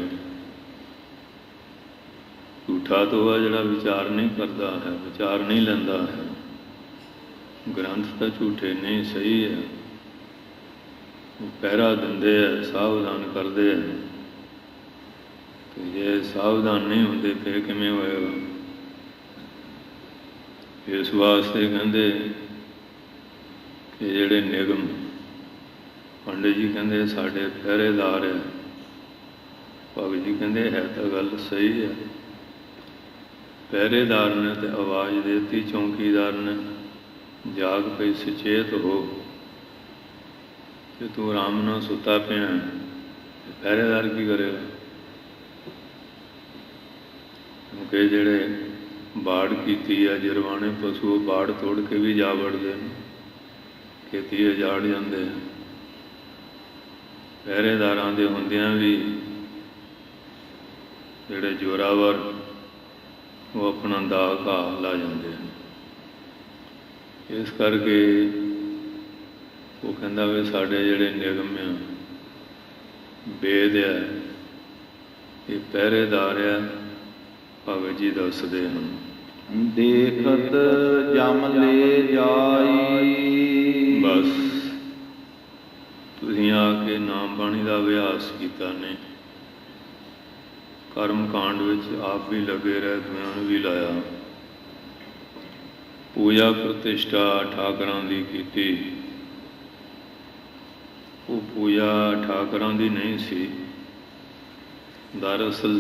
झूठा तो वह जिहड़ा विचार नहीं करता है, विचार नहीं लेंदा है। ग्रंथ तो झूठे नहीं, सही है, पहरा दिंदे है, सावधान करते हैं। तो जे सावधान नहीं होंदे फिर किवें होएगा। इस वास्ते कहते कि जिहड़े निगम पंडित जी कहते साढ़े पहरेदार है, भगत जी कहते है तो गल सही है। पहरेदार ने तो आवाज़ देती, चौकीदार ने जाग पई सचेत हो, कि तू आराम नाल सुता पिया, पहरेदार की करेगा। क्योंकि जिहड़े बाड़ की है जिरवाने पशु बाड़ तोड़ के भी जा वड़ते हैं, खेती उजाड़ जाते हैं। पहरेदारां दे होंदियां भी जिहड़े जोरावर वो अपना दा घाह ला जाते हैं। इस करके वो कहता भी साढ़े जिहड़े निगम आ वेद है ये पहरेदार है। भगत जी दसदे हैं, देखत जम ले जाई। बस तुसीं आके नाम बाणी का अभ्यास किया ने, कर्म कांड विच आप भी लगे रहे, दुनिया भी लाया। पूजा प्रतिष्ठा ठाकरां दी कीती, वो पूजा ठाकरां दी नहीं सी, दरअसल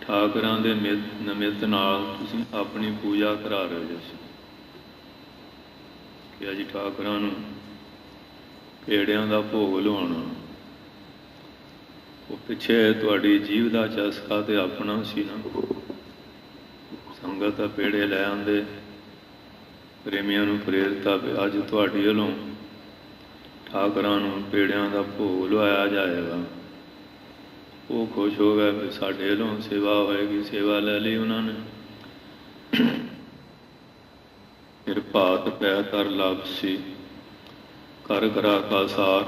ਠਾਕਰਾਂ ਦੇ ਨਿਮਿਤ ਨਾਲ ਤੁਸੀਂ ਆਪਣੀ ਪੂਜਾ ਕਰਾ ਰਹੇ ਸੀ ਕਿ ਅੱਜ ਠਾਕਰਾਂ ਨੂੰ ਪੇੜਿਆਂ ਦਾ ਭੋਗ ਲਵਾਉਣਾ। ਉਹ ਪਿੱਛੇ ਤੁਹਾਡੀ ਜੀਭ ਦਾ ਚਸਕਾ ਤੇ ਆਪਣਾ ਸੀ ਨਾ। ਸੰਗਤ ਦਾ ਪੇੜੇ ਲੈ ਆਉਂਦੇ, ਪ੍ਰੇਮੀਆਂ ਨੂੰ ਪ੍ਰੇਰਤਾ ਵੀ ਅੱਜ ਤੁਹਾਡੀ ਵੱਲੋਂ ਠਾਕਰਾਂ ਨੂੰ ਪੇੜਿਆਂ ਦਾ ਭੋਗ ਲਵਾਇਆ ਜਾਏਗਾ। ਉਹ ਖੁਸ਼ ਹੋ ਗਏ ਵੀ ਸਾਡੇ ਵੱਲੋਂ ਸੇਵਾ ਹੋਏਗੀ। ਸੇਵਾ ਲੈ ਲਈ ਉਹਨਾਂ ਨੇ। ਫਿਰ ਭਾਤ ਪੈ ਕਰ ਲਾਪਸੀ ਕਰ ਕਰਾ ਕਾ ਸਾਰ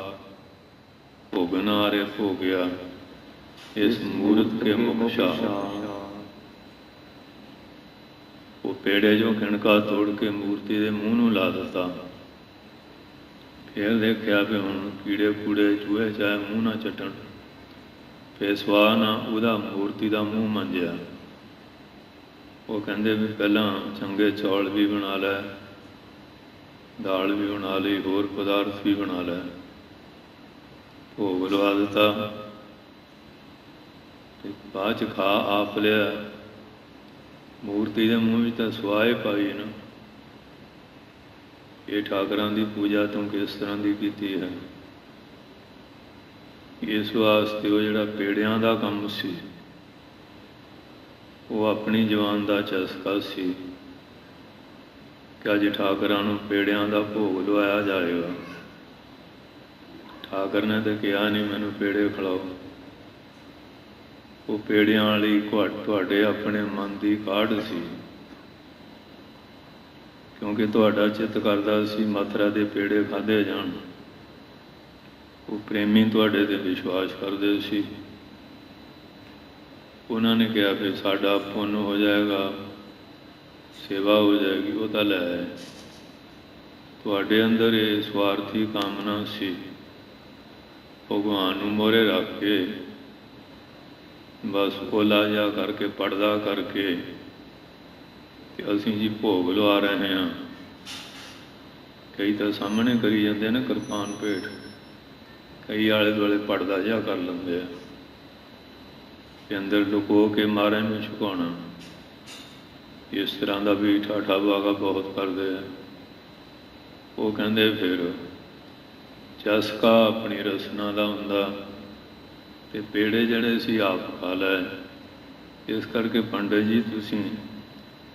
ਭੋਗਨਾਰੇ ਭੋਗਿਆ ਇਸ ਮੂਰਤ ਕੇ ਮੁਖ ਸ਼ਾਹ। ਉਹ ਪੇੜੇ ਜੋ ਕਿਣਕਾ ਤੋੜ ਕੇ ਮੂਰਤੀ ਦੇ ਮੂੰਹ ਨੂੰ ਲਾ ਦਿੱਤਾ। ਫਿਰ ਦੇਖਿਆ ਵੀ ਹੁਣ ਕੀੜੇ ਕੂੜੇ ਚੂਹੇ ਚਾਹੇ ਮੂੰਹ ਨਾ ਚੱਟਣ। ਫਿਰ ਸਵਾਹ ਨਾ ਉਹਦਾ ਮੂਰਤੀ ਦਾ ਮੂੰਹ ਮੰਜਿਆ। ਉਹ ਕਹਿੰਦੇ ਵੀ ਪਹਿਲਾਂ ਚੰਗੇ ਚੌਲ ਵੀ ਬਣਾ ਲੈ, ਦਾਲ ਵੀ ਬਣਾ ਲਈ, ਹੋਰ ਪਦਾਰਥ ਵੀ ਬਣਾ ਲੈ। ਭੋਗ ਲਵਾ ਦਿੱਤਾ ਤੇ ਬਾਅਦ 'ਚ ਖਾ ਆਪ ਲਿਆ। ਮੂਰਤੀ ਦੇ ਮੂੰਹ ਵਿੱਚ ਤਾਂ ਸਵਾਹ ਪਾਈ ਨਾ। ਇਹ ਠਾਕਰਾਂ ਦੀ ਪੂਜਾ ਤੂੰ ਕਿਸ ਤਰ੍ਹਾਂ ਦੀ ਕੀਤੀ ਹੈ। ਇਸ ਵਾਸਤੇ ਉਹ ਜਿਹੜਾ ਪੇੜਿਆਂ ਦਾ ਕੰਮ ਸੀ, ਉਹ ਆਪਣੀ ਜਵਾਨ ਦਾ ਚਸਕਾ ਸੀ ਕਿ ਅੱਜ ਠਾਕਰਾਂ ਨੂੰ ਪੇੜਿਆਂ ਦਾ ਭੋਗ ਲਵਾਇਆ ਜਾਏਗਾ। ਠਾਕਰ ਨੇ ਤਾਂ ਕਿਹਾ ਨਹੀਂ ਮੈਨੂੰ ਪੇੜੇ ਖਿਲਾਓ। ਉਹ ਪੇੜਿਆਂ ਵਾਲੀ ਤੁਹਾਡੇ ਆਪਣੇ ਮਨ ਦੀ ਕਾਢ ਸੀ, ਕਿਉਂਕਿ ਤੁਹਾਡਾ ਚਿੱਤ ਕਰਦਾ ਸੀ ਮਥੁਰਾ ਦੇ ਪੇੜੇ ਖਾਧੇ ਜਾਣ। ਉਹ ਪ੍ਰੇਮੀ ਤੁਹਾਡੇ 'ਤੇ ਵਿਸ਼ਵਾਸ ਕਰਦੇ ਸੀ। ਉਹਨਾਂ ਨੇ ਕਿਹਾ ਵੀ ਸਾਡਾ ਪੁੰਨ ਹੋ ਜਾਏਗਾ, ਸੇਵਾ ਹੋ ਜਾਏਗੀ। ਉਹ ਤਾਂ ਲੈ ਆਏ। ਤੁਹਾਡੇ ਅੰਦਰ ਇਹ ਸਵਾਰਥੀ ਕਾਮਨਾ ਸੀ। ਭਗਵਾਨ ਨੂੰ ਮੋਹਰੇ ਰੱਖ ਕੇ ਬਸ ਓਲਾ ਜਿਹਾ ਕਰਕੇ ਪੜਦਾ ਕਰਕੇ ਕਿ ਅਸੀਂ ਜੀ ਭੋਗ ਲਵਾ ਰਹੇ ਹਾਂ। ਕਈ ਤਾਂ ਸਾਹਮਣੇ ਕਰੀ ਜਾਂਦੇ ਨੇ ਕਿਰਪਾਨ ਭੇਟ, ਕਈ ਆਲੇ ਦੁਆਲੇ ਪੜਦਾ ਜਿਹਾ ਕਰ ਲੈਂਦੇ ਆ ਕਿ ਅੰਦਰ ਲੁਕੋ ਕੇ ਮਹਾਰਾਜ ਨੂੰ ਛੁਕਾਉਣਾ। ਇਸ ਤਰ੍ਹਾਂ ਦਾ ਵੀ ਠਾਠਾ ਬਾਗਾ ਬਹੁਤ ਕਰਦੇ ਆ। ਉਹ ਕਹਿੰਦੇ ਫਿਰ ਚਸਕਾ ਆਪਣੀ ਰਸਨਾ ਦਾ ਹੁੰਦਾ ਤੇ ਪੇੜੇ ਜਿਹੜੇ ਸੀ ਆਪ ਖਾ ਲੈ। ਇਸ ਕਰਕੇ ਪੰਡਿਤ ਜੀ ਤੁਸੀਂ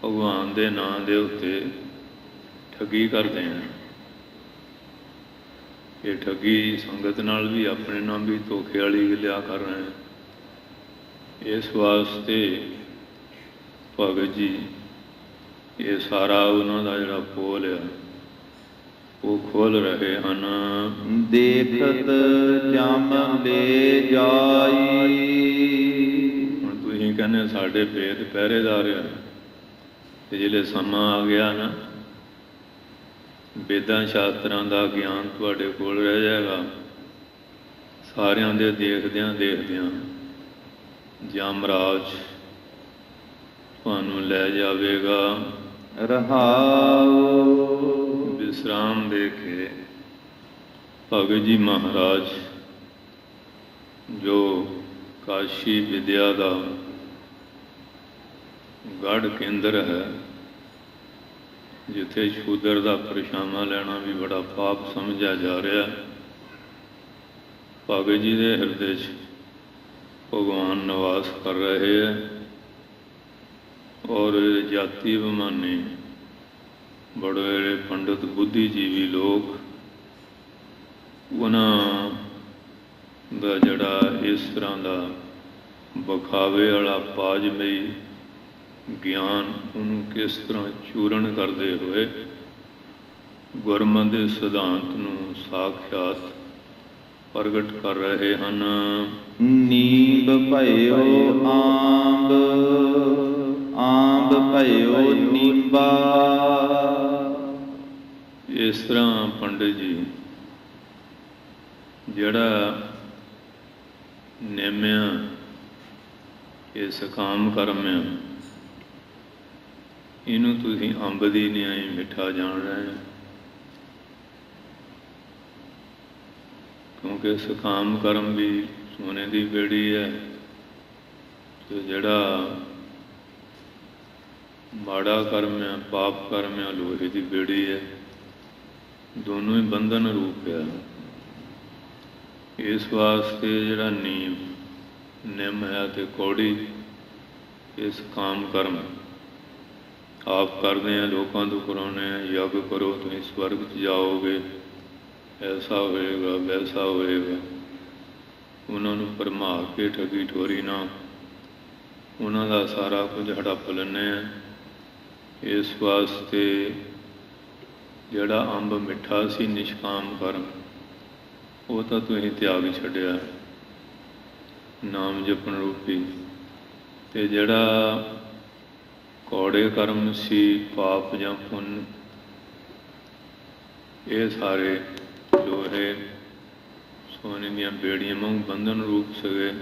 ਭਗਵਾਨ ਦੇ ਨਾਂ ਦੇ ਉੱਤੇ ਠੱਗੀ ਕਰਦੇ ਆ। ਇਹ ਠੱਗੀ ਸੰਗਤ ਨਾਲ ਵੀ ਆਪਣੇ ਨਾਲ ਵੀ ਧੋਖੇ ਵਾਲੀ ਲਿਆ ਕਰ ਰਹੇ ਆ। ਇਸ ਵਾਸਤੇ ਭਗਤ ਜੀ ਇਹ ਸਾਰਾ ਉਹਨਾਂ ਦਾ ਜਿਹੜਾ ਪੋਲ ਆ ਉਹ ਖੋਲ ਰਹੇ ਹਨ। ਦੇਖਤ ਜਮ ਲੈ ਜਾਈ। ਹੁਣ ਤੁਸੀਂ ਕਹਿੰਦੇ ਸਾਡੇ ਭੇਦ ਪਹਿਰੇਦਾਰ ਆ, ਤੇ ਜਿਹੜੇ ਸਮਾਂ ਆ ਗਿਆ ਨਾ ਵੇਦਾਂ ਸ਼ਾਸਤਰਾਂ ਦਾ ਗਿਆਨ ਤੁਹਾਡੇ ਕੋਲ ਰਹਿ ਜਾਏਗਾ। ਸਾਰਿਆਂ ਦੇ ਦੇਖਦਿਆਂ ਦੇਖਦਿਆਂ ਯਮਰਾਜ ਤੁਹਾਨੂੰ ਲੈ ਜਾਵੇਗਾ। ਰਹਾਉ ਵਿਸਰਾਮ ਦੇ ਕੇ ਭਗਤ ਜੀ ਮਹਾਰਾਜ ਜੋ ਕਾਸ਼ੀ ਵਿਦਿਆ ਦਾ ਗੜ੍ਹ ਕੇਂਦਰ ਹੈ, ਜਿੱਥੇ ਸ਼ੂਦਰ ਦਾ ਪਰਛਾਵਾਂ ਲੈਣਾ ਵੀ ਬੜਾ ਪਾਪ ਸਮਝਿਆ ਜਾ ਰਿਹਾ, ਭਗਤ ਜੀ ਦੇ ਹਿਰਦੇ 'ਚ ਭਗਵਾਨ ਨਿਵਾਸ ਕਰ ਰਹੇ ਹੈ। ਔਰ ਜਾਤੀ ਅਭਿਮਾਨੀ ਬੜੇ ਪੰਡਿਤ ਬੁੱਧੀਜੀਵੀ ਲੋਕ ਉਹਨਾਂ ਦਾ ਜਿਹੜਾ ਇਸ ਤਰ੍ਹਾਂ ਦਾ ਵਿਖਾਵੇ ਵਾਲਾ ਪਾਜਮਈ ਗਿਆਨ ਉਹਨੂੰ ਕਿਸ ਤਰ੍ਹਾਂ ਚੂਰਨ ਕਰਦੇ ਹੋਏ ਗੁਰਮਤਿ ਦੇ ਸਿਧਾਂਤ ਨੂੰ ਸਾਖਿਆਤ ਪ੍ਰਗਟ ਕਰ ਰਹੇ ਹਨ। ਨੀਂਬ ਭਇਓ ਆਂਬ, ਆਂਬ ਭਇਓ ਨੀਂਬਾ। ਇਸ ਤਰ੍ਹਾਂ ਪੰਡਿਤ ਜੀ ਜਿਹੜਾ ਨਿਯਮਿਆ ਇਹ ਸਕਾਮ ਕਰਮ ਆ, ਇਹਨੂੰ ਤੁਸੀਂ ਅੰਬ ਦੀ ਨਿਆਈ ਮਿੱਠਾ ਜਾਣ ਰਹੇ ਹੋ, ਕਿਉਂਕਿ ਸਕਾਮ ਕਰਮ ਵੀ ਸੋਨੇ ਦੀ ਬੇੜੀ ਹੈ, ਤੇ ਜਿਹੜਾ ਮਾੜਾ ਕਰਮ ਹੈ, ਪਾਪ ਕਰਮ ਹੈ, ਲੋਹੇ ਦੀ ਬੇੜੀ ਹੈ, ਦੋਨੋਂ ਹੀ ਬੰਧਨ ਰੂਪ ਹੈ। ਇਸ ਵਾਸਤੇ ਜਿਹੜਾ ਨਿੰਮ ਹੈ ਤੇ ਕੌੜੀ, ਇਸ ਕਾਮ ਕਰਮ ਆਪ ਕਰਦੇ ਆ, ਲੋਕਾਂ ਤੋਂ ਕਰਾਉਣੇ ਆ। ਯੱਗ ਕਰੋ ਤੁਸੀਂ ਸਵਰਗ 'ਚ ਜਾਓਗੇ, ਐਸਾ ਹੋਏਗਾ, ਵੈਸਾ ਹੋਏਗਾ। ਉਹਨਾਂ ਨੂੰ ਭਰਮਾ ਕੇ ਠੱਗੀ ਠੋਰੀ ਨਾ ਉਹਨਾਂ ਦਾ ਸਾਰਾ ਕੁਝ ਹੜੱਪ ਲੈਂਦੇ ਆ। ਇਸ ਵਾਸਤੇ ਜਿਹੜਾ ਅੰਬ ਮਿੱਠਾ ਸੀ ਨਿਸ਼ਕਾਮ ਕਰਮ, ਉਹ ਤਾਂ ਤੁਸੀਂ ਤਿਆਗ ਛੱਡਿਆ ਨਾਮ ਜਪਣ ਰੂਪੀ। ਤੇ ਜਿਹੜਾ ਕੌੜੇ ਕਰਮ ਸੀ, ਪਾਪ ਜਾਂ ਪੁੰਨ, ਇਹ ਸਾਰੇ ਲੋਹੇ ਸੋਨੇ ਦੀਆਂ ਬੇੜੀਆਂ ਵਾਂਗ ਬੰਧਨ ਰੂਪ ਸੀਗੇ,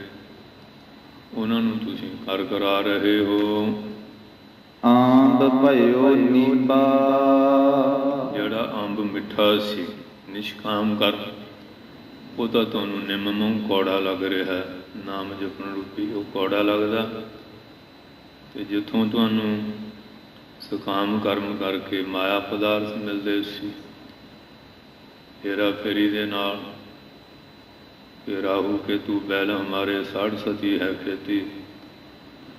ਉਹਨਾਂ ਨੂੰ ਤੁਸੀਂ ਕਰ ਕਰਾ ਰਹੇ ਹੋ। ਆਂਬ ਭਇਓ ਨੀਂਬਾ, ਜਿਹੜਾ ਅੰਬ ਮਿੱਠਾ ਸੀ ਨਿਸ਼ਕਾਮ ਕਰਮ, ਉਹ ਤਾਂ ਤੁਹਾਨੂੰ ਨਿੰਮ ਵਾਂਗ ਕੌੜਾ ਲੱਗ ਰਿਹਾ ਹੈ। ਨਾਮ ਜਪਣ ਰੂਪੀ ਉਹ ਕੌੜਾ ਲੱਗਦਾ। ਤੇ ਜਿੱਥੋਂ ਤੁਹਾਨੂੰ ਸੁਕਾਮ ਕਰਮ ਕਰਕੇ ਮਾਇਆ ਪਦਾਰਥ ਮਿਲਦੇ ਸੀ, ਹੇਰਾ ਫੇਰੀ ਦੇ ਨਾਲ ਕਿ ਰਾਹੂ ਕੇਤੂ ਬੈਲ ਹਮਾਰੇ ਸਾੜ ਸਤੀ ਹੈ ਖੇਤੀ,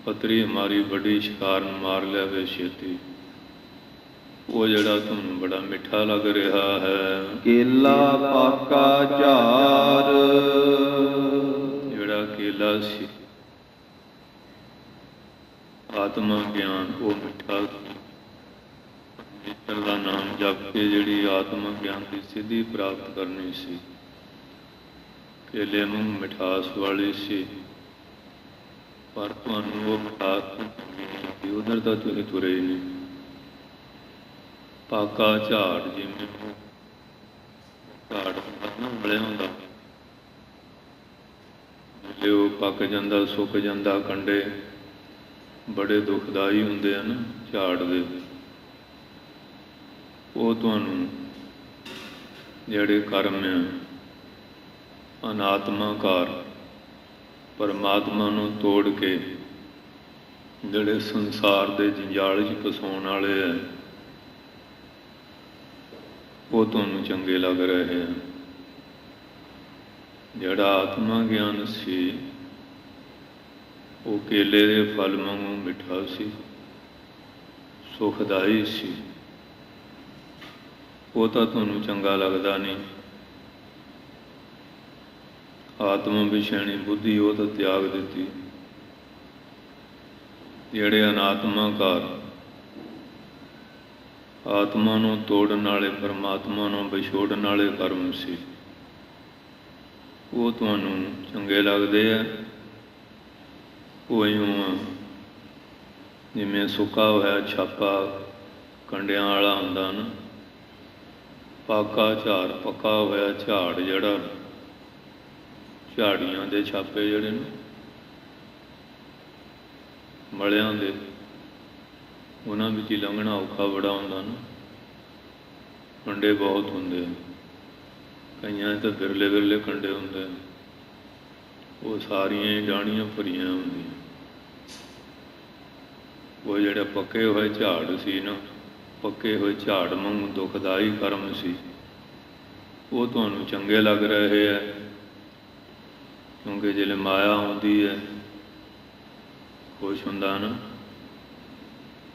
ਪਤਰੀ ਹਮਾਰੀ ਬੜੀ ਸ਼ਿਕਾਰ ਨੂੰ ਮਾਰ ਲਿਆਵੇ ਛੇਤੀ, ਉਹ ਜਿਹੜਾ ਤੁਹਾਨੂੰ ਬੜਾ ਮਿੱਠਾ ਲੱਗ ਰਿਹਾ ਹੈ। ਕੇਲਾ ਪਾਕਾ ਝਾਰ, ਜਿਹੜਾ ਕੇਲਾ ਸੀ ਆਤਮਾ ਗਿਆਨ, ਉਹ ਮਿੱਠਾ ਈਸ਼ਵਰ ਦਾ ਨਾਮ ਜਪ ਕੇ ਜਿਹੜੀ ਆਤਮਾ ਗਿਆਨ ਦੀ ਸਿੱਧੀ ਪ੍ਰਾਪਤ ਕਰਨੀ ਸੀ, ਕੇਲੇ ਨੂੰ ਮਿਠਾਸ ਵਾਲੀ ਸੀ। ਪਰ ਤੁਹਾਨੂੰ ਉਹ ਮਿਠਾਸ ਚੰਗੀ ਨਹੀਂ ਲੱਗੀ, ਉਧਰ ਤਾਂ ਤੁਸੀਂ ਤੁਰੇ ਹੀ ਨਹੀਂ। ਪਾਕਾ ਝਾੜ, ਜਿਵੇਂ ਝਾੜ ਨਾ ਮਿਲਿਆ ਹੁੰਦਾ, ਜੇ ਉਹ ਪੱਕ ਜਾਂਦਾ, ਸੁੱਕ ਜਾਂਦਾ, ਕੰਡੇ ਬੜੇ ਦੁਖਦਾਈ ਹੁੰਦੇ ਆ ਨਾ ਝਾੜ ਦੇ। ਉਹ ਤੁਹਾਨੂੰ ਜਿਹੜੇ ਕਰਮ ਆ ਅਨਾਤਮਾਕਾਰ, ਪਰਮਾਤਮਾ ਨੂੰ ਤੋੜ ਕੇ ਜਿਹੜੇ ਸੰਸਾਰ ਦੇ ਜੰਜਾਲ 'ਚ ਫਸਾਉਣ ਵਾਲੇ ਆ, ਉਹ ਤੁਹਾਨੂੰ ਚੰਗੇ ਲੱਗ ਰਹੇ ਆ। ਜਿਹੜਾ ਆਤਮਾ ਗਿਆਨ ਸੀ ਉਹ ਕੇਲੇ ਦੇ ਫਲ ਵਾਂਗੂ ਮਿੱਠਾ ਸੀ, ਸੁਖਦਾਈ ਸੀ, ਉਹ ਤਾਂ ਤੁਹਾਨੂੰ ਚੰਗਾ ਲੱਗਦਾ ਨਹੀਂ। ਆਤਮਾ ਵਿਸ਼ੈਣੀ ਬੁੱਧੀ ਉਹ ਤਾਂ ਤਿਆਗ ਦਿੱਤੀ। ਜਿਹੜੇ ਅਨਾਤਮਾਕਾਰ, ਆਤਮਾ ਨੂੰ ਤੋੜਨ ਵਾਲੇ, ਪਰਮਾਤਮਾ ਨੂੰ ਵਿਛੋੜਨ ਵਾਲੇ ਕਰਮ ਸੀ, ਉਹ ਤੁਹਾਨੂੰ ਚੰਗੇ ਲੱਗਦੇ ਆ। ਉਹ ਇਉਂ ਜਿਵੇਂ ਸੁੱਕਾ ਹੋਇਆ ਛਾਪਾ ਕੰਡਿਆਂ ਵਾਲਾ ਹੁੰਦਾ ਨਾ, ਪਾਕਾ ਝਾੜ, ਪੱਕਾ ਹੋਇਆ ਝਾੜ, ਜਿਹੜਾ ਝਾੜੀਆਂ ਦੇ ਛਾਪੇ ਜਿਹੜੇ ਨੇ ਮਲਿਆਂ ਦੇ, ਉਹਨਾਂ ਵਿੱਚ ਹੀ ਲੰਘਣਾ ਔਖਾ ਬੜਾ ਹੁੰਦਾ ਨਾ, ਕੰਡੇ ਬਹੁਤ ਹੁੰਦੇ ਆ, ਕਈਆਂ ਤਾਂ ਵਿਰਲੇ ਵਿਰਲੇ ਕੰਡੇ ਹੁੰਦੇ ਆ, ਉਹ ਸਾਰੀਆਂ ਹੀ ਡਾਹਣੀਆਂ ਭਰੀਆਂ ਹੁੰਦੀਆਂ। ਉਹ ਜਿਹੜਾ ਪੱਕੇ ਹੋਏ ਝਾੜ ਸੀ ਨਾ, ਪੱਕੇ ਹੋਏ ਝਾੜ ਵਾਂਗੂ ਦੁਖਦਾਈ ਕਰਮ ਸੀ, ਉਹ ਤੁਹਾਨੂੰ ਚੰਗੇ ਲੱਗ ਰਹੇ ਹੈ। ਕਿਉਂਕਿ ਜਿਹੜੇ ਮਾਇਆ ਆਉਂਦੀ ਹੈ, ਖੁਸ਼ ਹੁੰਦਾ ਨਾ,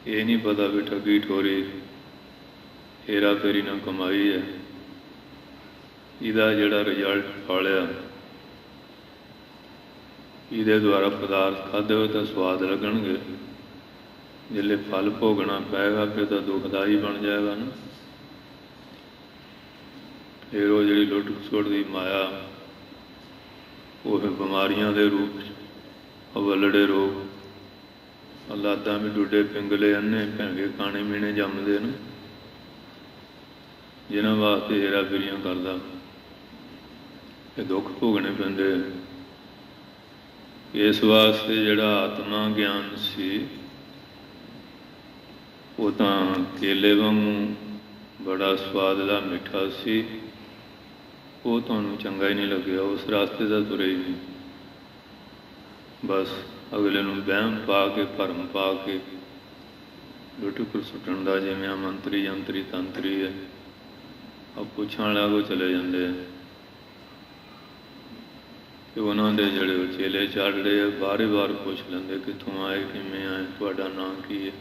ਇਹ ਨਹੀਂ ਪਤਾ ਵੀ ਠੱਗੀ ਠੋਰੀ, ਹੇਰਾ ਫੇਰੀ ਨਾਲ ਕਮਾਈ ਹੈ, ਇਹਦਾ ਜਿਹੜਾ ਰਿਜ਼ਲਟ ਫਲਿਆ, ਇਹਦੇ ਦੁਆਰਾ ਪਦਾਰਥ ਖਾਧੇ ਹੋਏ ਤਾਂ ਸਵਾਦ ਲੱਗਣਗੇ, ਜਿਲੇ ਫਲ ਭੋਗਣਾ ਪਏਗਾ ਫਿਰ ਤਾਂ ਦੁਖਦਾਈ ਬਣ ਜਾਏਗਾ ਨਾ। ਫਿਰ ਉਹ ਜਿਹੜੀ ਲੁੱਟ ਖਸੁੱਟ ਦੀ ਮਾਇਆ, ਉਹ ਫਿਰ ਬਿਮਾਰੀਆਂ ਦੇ ਰੂਪ 'ਚ ਅਵਲੜੇ ਰੋਗ, ਔਲਾਦਾਂ ਵੀ ਡੁੱਡੇ ਪਿੰਗਲੇ, ਅੰਨੇ ਭੈਂਗੇ ਕਾਣੇ ਮੀਣੇ ਜੰਮਦੇ ਨੇ, ਜਿਨ੍ਹਾਂ ਵਾਸਤੇ ਹੇਰਾ ਫੇਰੀਆਂ ਕਰਦਾ, ਇਹ ਦੁੱਖ ਭੋਗਣੇ ਪੈਂਦੇ। ਇਸ ਵਾਸਤੇ ਜਿਹੜਾ ਆਤਮਾ ਗਿਆਨ ਸੀ, ਉਹ ਤਾਂ ਕੇਲੇ ਵਾਂਗੂ ਬੜਾ ਸਵਾਦ ਦਾ ਮਿੱਠਾ ਸੀ, ਉਹ ਤੁਹਾਨੂੰ ਚੰਗਾ ਹੀ ਨਹੀਂ ਲੱਗਿਆ, ਉਸ ਰਸਤੇ ਦਾ ਤੁਰੇ ਹੀ ਨਹੀਂ। ਬਸ अगले नूं वहम पा के भरम पा के लुटक सुटन का जिवें मंत्री यंत्री तंत्री है अब पुछण वाला को चले जाते हैं कि उन्होंने जोड़े चेले चाड़े बारे बार पुछ लेंगे कितों आए किमें आए तुहाडा नाम की है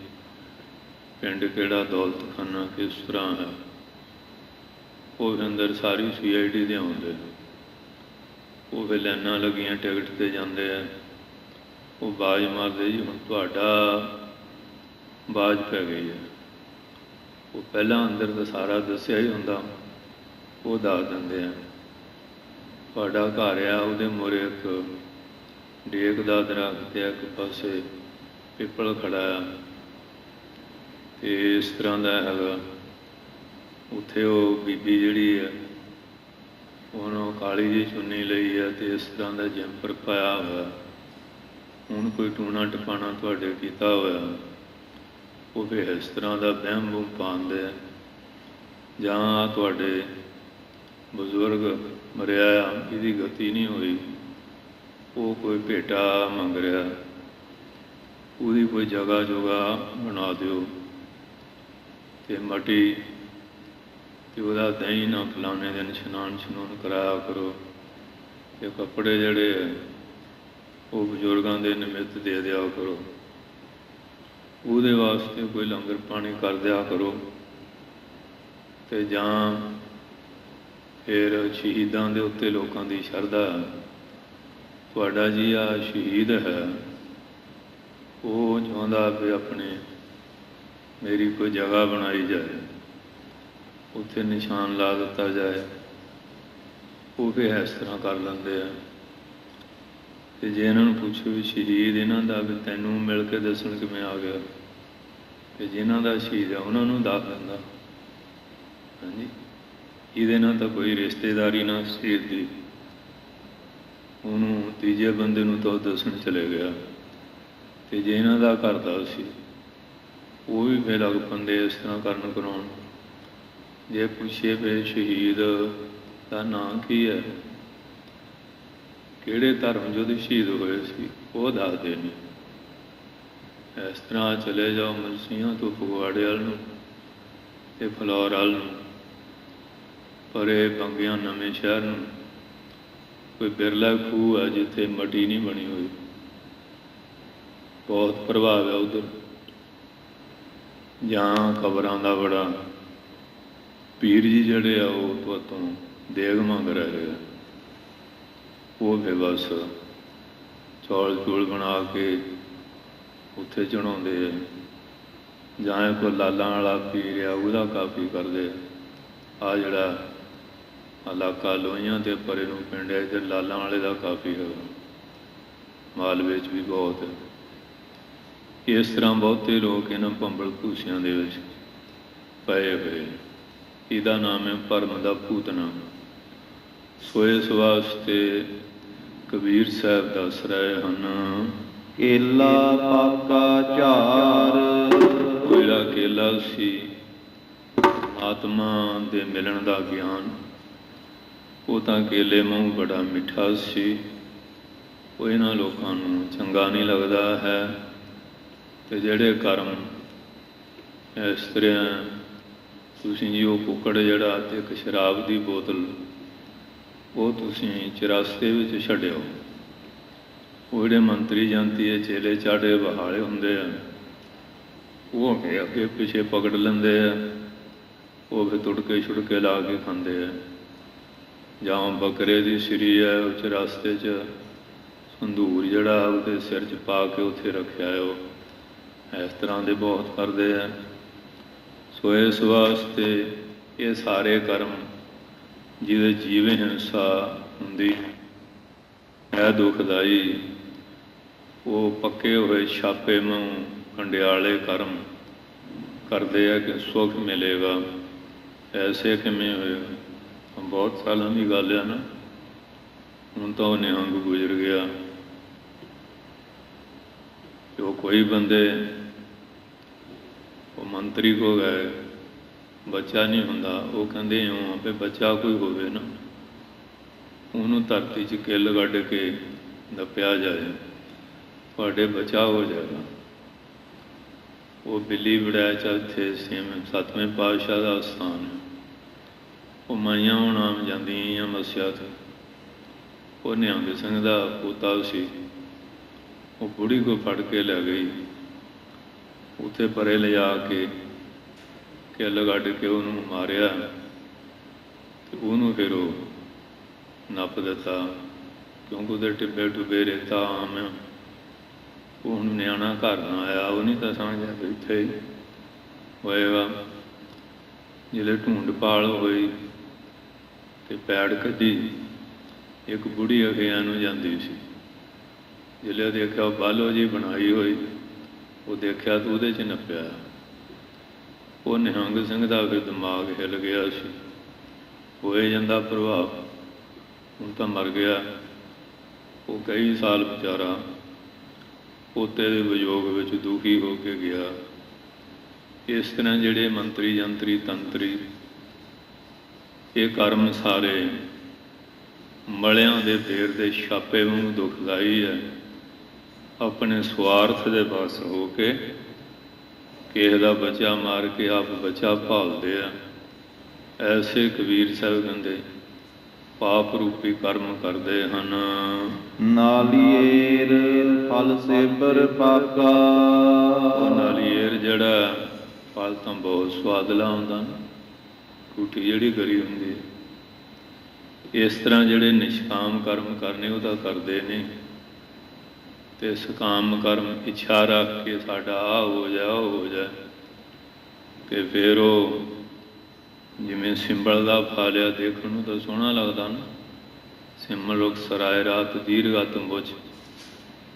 पिंड किहड़ा दौलत खाना किस तरह है वो अंदर सारी CID दे आउंदे वो फिर लाइनां लगियां टिकट ते जाते हैं वो बाज मारते जी हुण तुहाडा बाज पै गई है वो पहला अंदर तो सारा दसिया ही हुंदा वो दस दिंदे हैं तुहाडा घर आ उहदे मोरे एक डेक दा दरख्त है एक पासे पिपल खड़ा है ते इस तरह का हैगा उत्थे वो बीबी जिहड़ी है उन्होंने काली जी चुन्नी लई है तो इस तरह का जैंपर पाया हुआ हुण कोई टूना टपाना तुहाडे कीता होया वो फिर इस तरह का वहम वहम पाते जां तुहाडे बजुर्ग मरिया इसकी गति नहीं हुई वो कोई भेटा मंग रहा उसकी कोई जगह जुगा बना दिओ ते मटी तो वह दही ना फलाने दिन शनान शनून कराया करो ये कपड़े जड़े वो बजुर्गों के निमित्त दे दिया करो वो वास्ते कोई लंगर पानी कर दिया करो तो जां फिर शहीदों के उत्ते लोगों की शरधा तुहाडा जी आ शहीद है वो चाहता भी अपने मेरी कोई जगह बनाई जाए उत्थे निशान ला दिता जाए वो भी इस तरह कर लेंगे तो जे इन्हों पूछो भी शहीद इन्हों का भी तैनूं मिल के दसन किवें आ गया तो जिन्हों का शहीद है उन्होंने दस दिंदा हाँ जी ये ना तो कोई रिश्तेदारी ना शहीद की उन्होंने तीजे बंदे नूं तो दसन चले गया तो जे इन्हों का करता सी वो भी फिर लग पते इस तरह करन कराउण जे पूछे भी शहीद का नाम की है किहड़े धर्म युद्ध शहीद होए सी वो दसदे नहीं इस तरह चले जाओ मलसीआं तो फगवाड़े वाल नूं ते फलौर वाल नूं परे बंगियां नवें शहर नूं कोई बिरला खूह है जिथे मटी नहीं बनी हुई बहुत प्रभाव है उधर जां कबरां दा बड़ा पीर जी जड़े आ वो तो देग मंग रहे हैं वो फिर बस चौल चूल बना के उत्थे चढ़ाते हैं जां कोई लालां वाला पीर आ वह काफ़ी करते आ जड़ा इलाका लोहियां ते परे नूं पिंड है इधर लालां वाले का काफ़ी है मालवे भी बहुत है इस तरह बहुते लोग इन्हां भंबल भूसियां दे विच पए हुए ਇਹਦਾ नाम है भरम का भूतना सो इस वास्ते कबीर साहब दस रहे हैं केला पाका झार ਜਿਹੜਾ केला सी आत्मा दे मिलन का ज्ञान वो तो केले मूँह बड़ा मिठा सी वो इन्हां लोकां नूं चंगा नहीं लगता है ते जिहड़े कर्म इस तरह तुसीं जी वो कुकड़ जिहड़ा ते एक शराब की बोतल वो तुसीं चौरास्ते विच छड्डिओ वो जिहड़े मंत्री जंती है चेले चाड़े बहाले हुंदे आ वो अगे पिछे पकड़ लेंदे आ वो फिर तुड़के छुड़के ला के खांदे आ जां बकरे की सिरी है वो चौरास्ते च संदूर जिहड़ा उसदे सिर च पा के उत्थे रखिआ है वो इस तरह के बहुत करते हैं सो इस वास्ते ये सारे कर्म जिहदे जीव हिंसा हुंदी है दुखदाई वो पक्के हुए छापे मूँह कंडियाले कर्म करते हैं कि सुख मिलेगा ऐसे किमें होएगा बहुत सालों की गल है ना हुण तो निहंग गुजर गया जो कोई बंदे वो मंत्री को गए बच्चा नहीं हुंदा वो कहते यूँ भी बच्चा कोई होवे ना उन्होंने धरती च किल कढ़ के नप्या जाए ਤੁਹਾਡੇ ਬਚਾਅ ਹੋ ਜਾਏਗਾ। ਉਹ ਬਿੱਲੀ ਵੜੈਚ ਇੱਥੇ ਸੱਤਵੇਂ ਪਾਤਸ਼ਾਹ ਦਾ ਸਥਾਨ ਹੈ। ਉਹ ਮਾਈਆਂ ਹੁਣ ਆਮ ਜਾਂਦੀਆਂ ਮੱਸਿਆ 'ਤੇ। ਉਹ ਨਿਹੰਗ ਸਿੰਘ ਦਾ ਪੋਤਾ ਸੀ। ਉਹ ਬੁੜੀ ਕੋ ਫੜ ਕੇ ਲੈ ਗਈ, ਉੱਥੇ ਪਰੇ ਲਿਜਾ ਕੇ ਕਿੱਲ ਕੱਢ ਕੇ ਉਹਨੂੰ ਮਾਰਿਆ ਅਤੇ ਉਹਨੂੰ ਫਿਰ ਉਹ ਨੱਪ ਦਿੱਤਾ, ਕਿਉਂਕਿ ਉਹਦੇ ਟਿੱਬੇ ਟੁੱਬੇ ਰੇਤਾ ਆਮ ਆ। ਉਹ ਹੁਣ ਨਿਆਣਾ ਘਰ ਨਾ ਆਇਆ, ਉਹ ਨਹੀਂ ਤਾਂ ਸਮਝਿਆ ਵੀ ਇੱਥੇ ਹੀ ਹੋਏਗਾ। ਜਿਹੜੇ ਢੂੰਡ ਪਾਲ ਹੋਈ ਅਤੇ ਪੈੜ ਕੱਢੀ, ਇੱਕ ਬੁੜੀ ਅਗਿਆਂ ਨੂੰ ਜਾਂਦੀ ਸੀ। ਜਿਹੜੇ ਦੇਖਿਆ ਉਹ ਬਾਲੋ ਜੀ ਬਣਾਈ ਹੋਈ, ਉਹ ਦੇਖਿਆ ਤਾਂ ਉਹਦੇ 'ਚ ਨੱਪਿਆ। ਉਹ ਨਿਹੰਗ ਸਿੰਘ ਦਾ ਫਿਰ ਦਿਮਾਗ ਹਿੱਲ ਗਿਆ ਸੀ। ਹੋਏ ਜਾਂਦਾ ਪ੍ਰਭਾਵ, ਹੁਣ ਤਾਂ ਮਰ ਗਿਆ। ਉਹ ਕਈ ਸਾਲ ਵਿਚਾਰਾ ਪੋਤੇ ਦੇ ਵਿਯੋਗ ਵਿੱਚ ਦੁਖੀ ਹੋ ਕੇ ਗਿਆ। ਇਸ ਤਰ੍ਹਾਂ ਜਿਹੜੇ ਮੰਤਰੀ ਜੰਤਰੀ ਤੰਤਰੀ ਇਹ ਕਰਮ ਸਾਰੇ ਮਲਿਆਂ ਦੇ ਫੇਰ ਦੇ ਛਾਪੇ ਵਾਂਗ ਦੁਖਦਾਈ ਹੈ। ਆਪਣੇ ਸਵਾਰਥ ਦੇ ਬਸ ਹੋ ਕੇ ਕਿਸੇ ਦਾ ਬੱਚਾ ਮਾਰ ਕੇ ਆਪ ਬੱਚਾ ਭਾਲਦੇ ਆ। ਐਸੇ ਕਬੀਰ ਸਾਹਿਬ ਕਹਿੰਦੇ ਪਾਪ ਰੂਪੀ ਕਰਮ ਕਰਦੇ ਹਨ। ਨਾਲੀਏਰ ਫਲ ਸੇਬਰ ਪਾਕਾ। ਉਹ ਨਾਲੀਏਰ ਜਿਹੜਾ ਫਲ ਤਾਂ ਬਹੁਤ ਸੁਆਦਲਾ ਹੁੰਦਾ ਨਾ, ਟੂਟੀ ਜਿਹੜੀ ਕਰੀ ਹੁੰਦੀ ਹੈ। ਇਸ ਤਰ੍ਹਾਂ ਜਿਹੜੇ ਨਿਸ਼ਕਾਮ ਕਰਮ ਕਰਨੇ ਉਹ ਤਾਂ ਕਰਦੇ ਨੇ, ਅਤੇ ਸਕਾਮ ਕਰਮ ਇੱਛਾ ਰੱਖ ਕੇ ਸਾਡਾ ਆਹ ਹੋ ਜਾਏ ਉਹ ਹੋ ਜਾਏ, ਅਤੇ ਫਿਰ ਉਹ ਜਿਵੇਂ ਸਿੰਬਲ ਦਾ ਫਾਲਿਆ ਦੇਖਣ ਨੂੰ ਤਾਂ ਸੋਹਣਾ ਲੱਗਦਾ ਨਾ। ਸਿਮਲ ਰੁਖ ਸਰਾਏ ਰਾਤ ਦੀਰਘਤ ਮੁਝ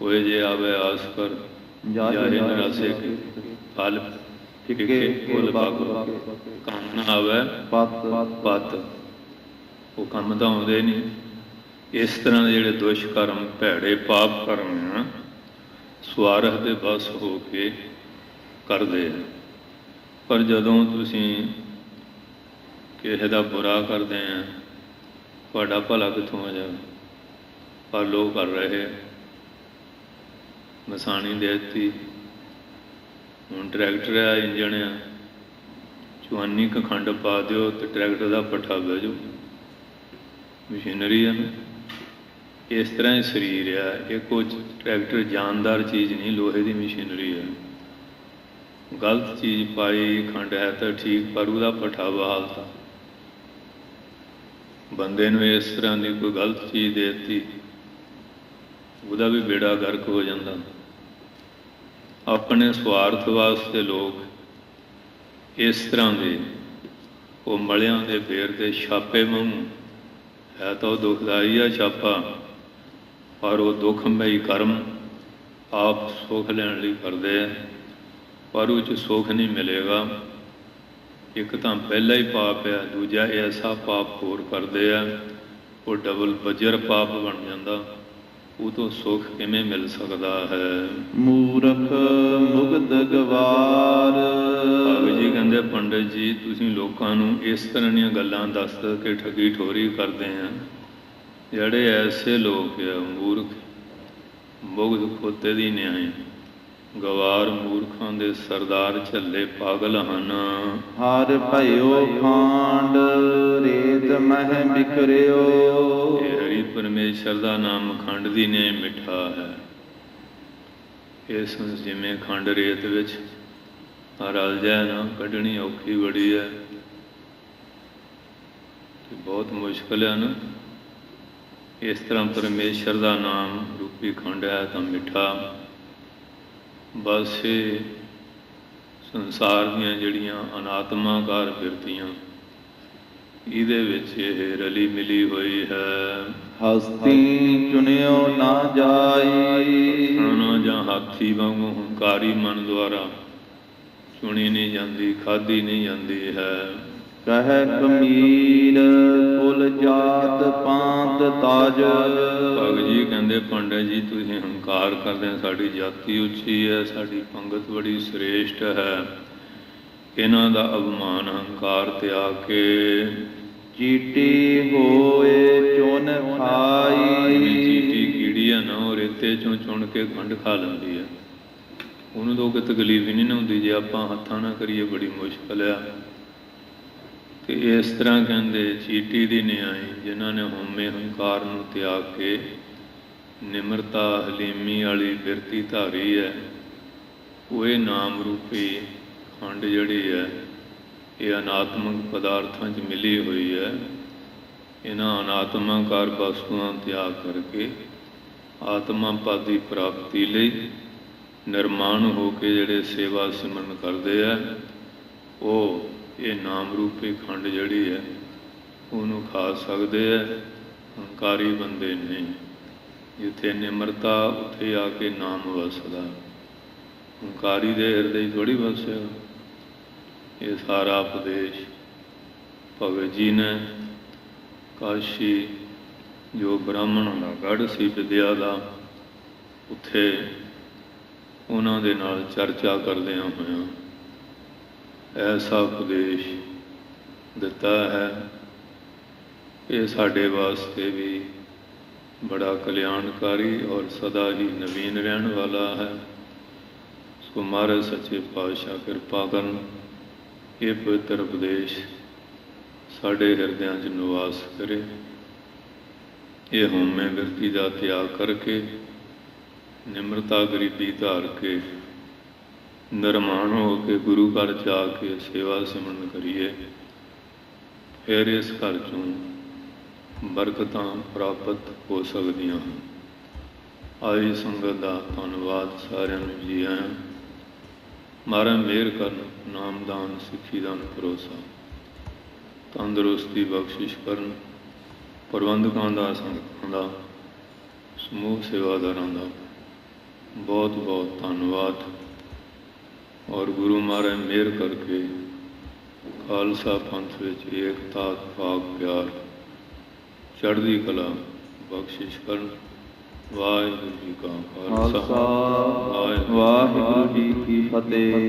ਹੋਏ ਜੇ ਆਵੇ ਆਸ ਕਰ ਜਾਹੇ ਨਰਾਸੇ ਕੇ ਫਲ ਫਿੱਕੇ ਫੁੱਲ ਬਾਗੋ ਕੰਮ ਨਾ ਆਵੇ ਪਤ। ਉਹ ਕੰਮ ਤਾਂ ਆਉਂਦੇ ਨਹੀਂ। ਇਸ ਤਰ੍ਹਾਂ ਦੇ ਜਿਹੜੇ ਦੁਸ਼ਕਰਮ ਭੈੜੇ ਪਾਪ ਕਰਮ ਆ, ਸਵਾਰਥ ਦੇ ਬਸ ਹੋ ਕੇ ਕਰਦੇ ਆ। ਪਰ ਜਦੋਂ ਤੁਸੀਂ ਕਿਸੇ ਦਾ ਬੁਰਾ ਕਰਦੇ ਆ, ਤੁਹਾਡਾ ਭਲਾ ਕਿੱਥੋਂ ਹੋ ਜਾਵੇ? ਪਰ ਲੋਕ ਕਰ ਰਹੇ। ਮਸਾਣੀ ਦੇ ਦਿੱਤੀ, ਹੁਣ ਟਰੈਕਟਰ ਆ, ਇੰਜਣ ਆ, ਚੁਆਨੀ ਕੁ ਖੰਡ ਪਾ ਦਿਓ ਅਤੇ ਟਰੈਕਟਰ ਦਾ ਪੱਠਾ ਬਹਿ ਜਾਓ। ਮਸ਼ੀਨਰੀ ਆ ਨਾ। ਇਸ ਤਰ੍ਹਾਂ ਹੀ ਸਰੀਰ ਆ। ਇਹ ਕੁਝ ਟਰੈਕਟਰ ਜਾਨਦਾਰ ਚੀਜ਼ ਨਹੀਂ, ਲੋਹੇ ਦੀ ਮਸ਼ੀਨਰੀ ਆ। ਗਲਤ ਚੀਜ਼ ਪਾਈ, ਖੰਡ ਹੈ ਤਾਂ ਠੀਕ, ਪਰ ਉਹਦਾ ਪੱਠਾ ਬਹਾਲਤਾ। ਬੰਦੇ ਨੂੰ ਇਸ ਤਰ੍ਹਾਂ ਦੀ ਕੋਈ ਗਲਤ ਚੀਜ਼ ਦੇ ਦਿੱਤੀ, ਉਹਦਾ ਵੀ ਬੇੜਾ ਗਰਕ ਹੋ ਜਾਂਦਾ। ਆਪਣੇ ਸਵਾਰਥ ਵਾਸਤੇ ਲੋਕ ਇਸ ਤਰ੍ਹਾਂ ਦੇ ਉਹ ਮਲਿਆਂ ਦੇ ਫੇਰ ਦੇ ਛਾਪੇ ਵਾਂਗ, ਹੈ ਤਾਂ ਉਹ ਦੁਖਦਾਈ ਆ ਛਾਪਾ, ਪਰ ਉਹ ਦੁਖਮਈ ਕਰਮ ਆਪ ਸੁੱਖ ਲੈਣ ਲਈ ਕਰਦੇ ਆ, ਪਰ ਉਹ 'ਚ ਸੁੱਖ ਨਹੀਂ ਮਿਲੇਗਾ। ਇੱਕ ਤਾਂ ਪਹਿਲਾ ਹੀ ਪਾਪ ਆ, ਦੂਜਾ ਐਸਾ ਪਾਪ ਹੋਰ ਕਰਦੇ ਆ, ਉਹ ਡਬਲ ਬੱਜਰ ਪਾਪ ਬਣ ਜਾਂਦਾ। ਉਹ ਤੋਂ ਸੁੱਖ ਕਿਵੇਂ ਮਿਲ ਸਕਦਾ ਹੈ? ਮੂਰਖ ਮੁਗਧ ਗਵਾਰ। ਭਗਤ ਜੀ ਕਹਿੰਦੇ ਪੰਡਿਤ ਜੀ ਤੁਸੀਂ ਲੋਕਾਂ ਨੂੰ ਇਸ ਤਰ੍ਹਾਂ ਦੀਆਂ ਗੱਲਾਂ ਦੱਸ ਕੇ ਠੱਗੀ ਠੋਰੀ ਕਰਦੇ ਆ। ਜਿਹੜੇ ਐਸੇ ਲੋਕ ਆ ਮੂਰਖ, ਮੁਗਧ ਖੋਤੇ ਦੀ ਨਿਆਏ, ਗਵਾਰ ਮੂਰਖਾਂ ਦੇ ਸਰਦਾਰ ਝੱਲੇ ਪਾਗਲ ਹਨ। ਹਰ ਭਇਓ ਖਾਂਡ ਰੇਤ ਮਹਿ ਬਿਖਰਿਓ। ਇਹ ਹਰੀ ਪਰਮੇਸ਼ਰ ਦਾ ਨਾਮ ਖੰਡ ਦੀ ਨੇ ਮਿੱਠਾ ਹੈ। ਇਸ ਜਿਵੇਂ ਖੰਡ ਰੇਤ ਵਿੱਚ ਰਲ ਜਾਏ ਨਾ, ਕੱਢਣੀ ਔਖੀ ਬੜੀ ਹੈ, ਬਹੁਤ ਮੁਸ਼ਕਿਲ ਹੈ ਨਾ। ਇਸ ਤਰ੍ਹਾਂ ਪਰਮੇਸ਼ਰ ਦਾ ਨਾਮ ਰੂਪੀ ਖੰਡ ਹੈ ਤਾਂ ਮਿੱਠਾ। ਬਸ ਇਹ ਸੰਸਾਰ ਦੀਆਂ ਜਿਹੜੀਆਂ ਅਨਾਤਮਾਕਾਰ ਬਿਰਤੀਆਂ, ਇਹਦੇ ਵਿੱਚ ਇਹ ਰਲੀ ਮਿਲੀ ਹੋਈ ਹੈ। ਹਸਤੀ ਚੁਣਿਓ ਨਾ ਜਾਈ। ਖਾਣਾ ਜਾਂ ਹਾਥੀ ਵਾਂਗੂ ਹੰਕਾਰੀ ਮਨ ਦੁਆਰਾ ਚੁਣੀ ਨਹੀਂ ਜਾਂਦੀ, ਖਾਧੀ ਨਹੀਂ ਜਾਂਦੀ ਹੈ। ਕਹਿ ਕਮੀਰ ਕੁਲ ਜਾਤ ਪਾਂਤ ਤਾਜ। ਭਗਤ ਜੀ ਕਹਿੰਦੇ ਪੰਡਿਤ ਜੀ ਤੁਸੀਂ ਹੰਕਾਰ ਕਰਦੇ ਹੋ, ਸਾਡੀ ਜਾਤੀ ਉੱਚੀ ਹੈ, ਸਾਡੀ ਪੰਗਤ ਬੜੀ ਸ੍ਰੇਸ਼ਟ ਹੈ। ਇਹਨਾਂ ਦਾ ਅਭਿਮਾਨ ਹੰਕਾਰ ਤਿਆਗ ਕੇ ਚੀਟੀ ਹੋਏ ਚੁਨ ਖਾਈ। ਚੀਟੀ ਕੀੜੀ ਚੀਟੀ ਹੈ ਨਾ, ਉਹ ਰੇਤੇ 'ਚੋਂ ਚੁਣ ਕੇ ਖੰਡ ਖਾ ਲੈਂਦੀ ਹੈ। ਉਹਨੂੰ ਤਾਂ ਕੋਈ ਤਕਲੀਫ ਹੀ ਨਹੀਂ ਨਾ ਹੁੰਦੀ। ਜੇ ਆਪਾਂ ਹੱਥਾਂ ਨਾਲ ਕਰੀਏ ਬੜੀ ਮੁਸ਼ਕਲ ਆ। ਤੇ ਇਸ ਤਰ੍ਹਾਂ ਕਹਿੰਦੇ ਚੀਟੀ ਦੀ ਨਿਆਈ, ਜਿਨ੍ਹਾਂ ਨੇ ਹਉਮੈ ਹੰਕਾਰ ਨੂੰ ਤਿਆਗ ਕੇ ਨਿਮਰਤਾ ਹਲੀਮੀ ਵਾਲੀ ਬਿਰਤੀ ਧਾਰੀ ਹੈ, ਉਹ ਇਹ ਨਾਮ ਰੂਪੀ ਖੰਡ ਜਿਹੜੀ ਹੈ ਇਹ ਅਨਾਤਮਕ ਪਦਾਰਥਾਂ 'ਚ ਮਿਲੀ ਹੋਈ ਹੈ। ਇਹਨਾਂ ਅਨਾਤਮਾਕਾਰ ਵਸਤੂਆਂ ਤਿਆਗ ਕਰਕੇ ਆਤਮਾ ਪਦ ਦੀ ਪ੍ਰਾਪਤੀ ਲਈ ਨਿਰਮਾਣ ਹੋ ਕੇ ਜਿਹੜੇ ਸੇਵਾ ਸਿਮਰਨ ਕਰਦੇ ਆ, ਉਹ ਇਹ ਨਾਮ ਰੂਪੀ ਖੰਡ ਜਿਹੜੀ ਹੈ ਉਹਨੂੰ ਖਾ ਸਕਦੇ ਆ। ਹੰਕਾਰੀ ਬੰਦੇ ਨਹੀਂ। ਜਿੱਥੇ ਨਿਮਰਤਾ ਉੱਥੇ ਆ ਕੇ ਨਾਮ ਵਸਦਾ। ਹੰਕਾਰੀ ਦੇ ਹਿਰਦੇ ਥੋੜ੍ਹੀ ਵਸਿਆ। ਇਹ ਸਾਰਾ ਉਪਦੇਸ਼ ਭਗਤ ਜੀ ਨੇ ਕਾਸ਼ੀ ਜੋ ਬ੍ਰਾਹਮਣ ਦਾ ਗੜ੍ਹ ਸੀ ਵਿਦਿਆ ਦਾ, ਉੱਥੇ ਉਹਨਾਂ ਦੇ ਨਾਲ ਚਰਚਾ ਕਰਦਿਆਂ ਹੋਇਆਂ ਐਸਾ ਉਪਦੇਸ਼ ਦਿੱਤਾ ਹੈ। ਇਹ ਸਾਡੇ ਵਾਸਤੇ ਵੀ ਬੜਾ ਕਲਿਆਣਕਾਰੀ ਔਰ ਸਦਾ ਹੀ ਨਵੀਨ ਰਹਿਣ ਵਾਲਾ ਹੈ। ਸੋ ਮਹਾਰਾਜ ਸੱਚੇ ਪਾਤਸ਼ਾਹ ਕਿਰਪਾ ਕਰਨ, ਇਹ ਪਵਿੱਤਰ ਉਪਦੇਸ਼ ਸਾਡੇ ਹਿਰਦਿਆਂ 'ਚ ਨਿਵਾਸ ਕਰੇ। ਇਹ ਹਉਮੈ ਬਿਰਤੀ ਦਾ ਤਿਆਗ ਕਰਕੇ ਨਿਮਰਤਾ ਗਰੀਬੀ ਧਾਰ ਕੇ ਨਿਰਮਾਣ ਹੋ ਕੇ ਗੁਰੂ ਘਰ 'ਚ ਆ ਕੇ ਸੇਵਾ ਸਿਮਰਨ ਕਰੀਏ। ਫਿਰ ਇਸ ਘਰ 'ਚੋਂ ਬਰਕਤਾਂ ਪ੍ਰਾਪਤ ਹੋ ਸਕਦੀਆਂ ਹਨ। ਆਈ ਸੰਗਤ ਦਾ ਧੰਨਵਾਦ। ਸਾਰਿਆਂ ਨੂੰ ਜੀ ਆਇਆਂ। ਮਹਾਰਾਜ ਮਿਹਰ ਕਰਨ, ਨਾਮਦਾਨ ਸਿੱਖੀ ਦਾਨ ਭਰੋਸਾ, ਤੰਦਰੁਸਤੀ ਬਖਸ਼ਿਸ਼ ਕਰਨ। ਪ੍ਰਬੰਧਕਾਂ ਦਾ, ਸੰਗਤਾਂ ਦਾ, ਸਮੂਹ ਸੇਵਾਦਾਰਾਂ ਦਾ ਬਹੁਤ ਬਹੁਤ ਧੰਨਵਾਦ। ਔਰ ਗੁਰੂ ਮਹਾਰਾਜ ਮਿਹਰ ਕਰਕੇ ਖਾਲਸਾ ਪੰਥ ਵਿੱਚ ਏਕਤਾ, ਭਾਗ, ਪਿਆਰ, ਚੜ੍ਹਦੀ ਕਲਾ ਬਖਸ਼ਿਸ਼ ਕਰਨ। ਵਾਹਿਗੁਰੂ ਜੀ ਕਾ ਖਾਲਸਾ, ਵਾਹਿਗੁਰੂ ਜੀ ਕੀ ਫਤਿਹ।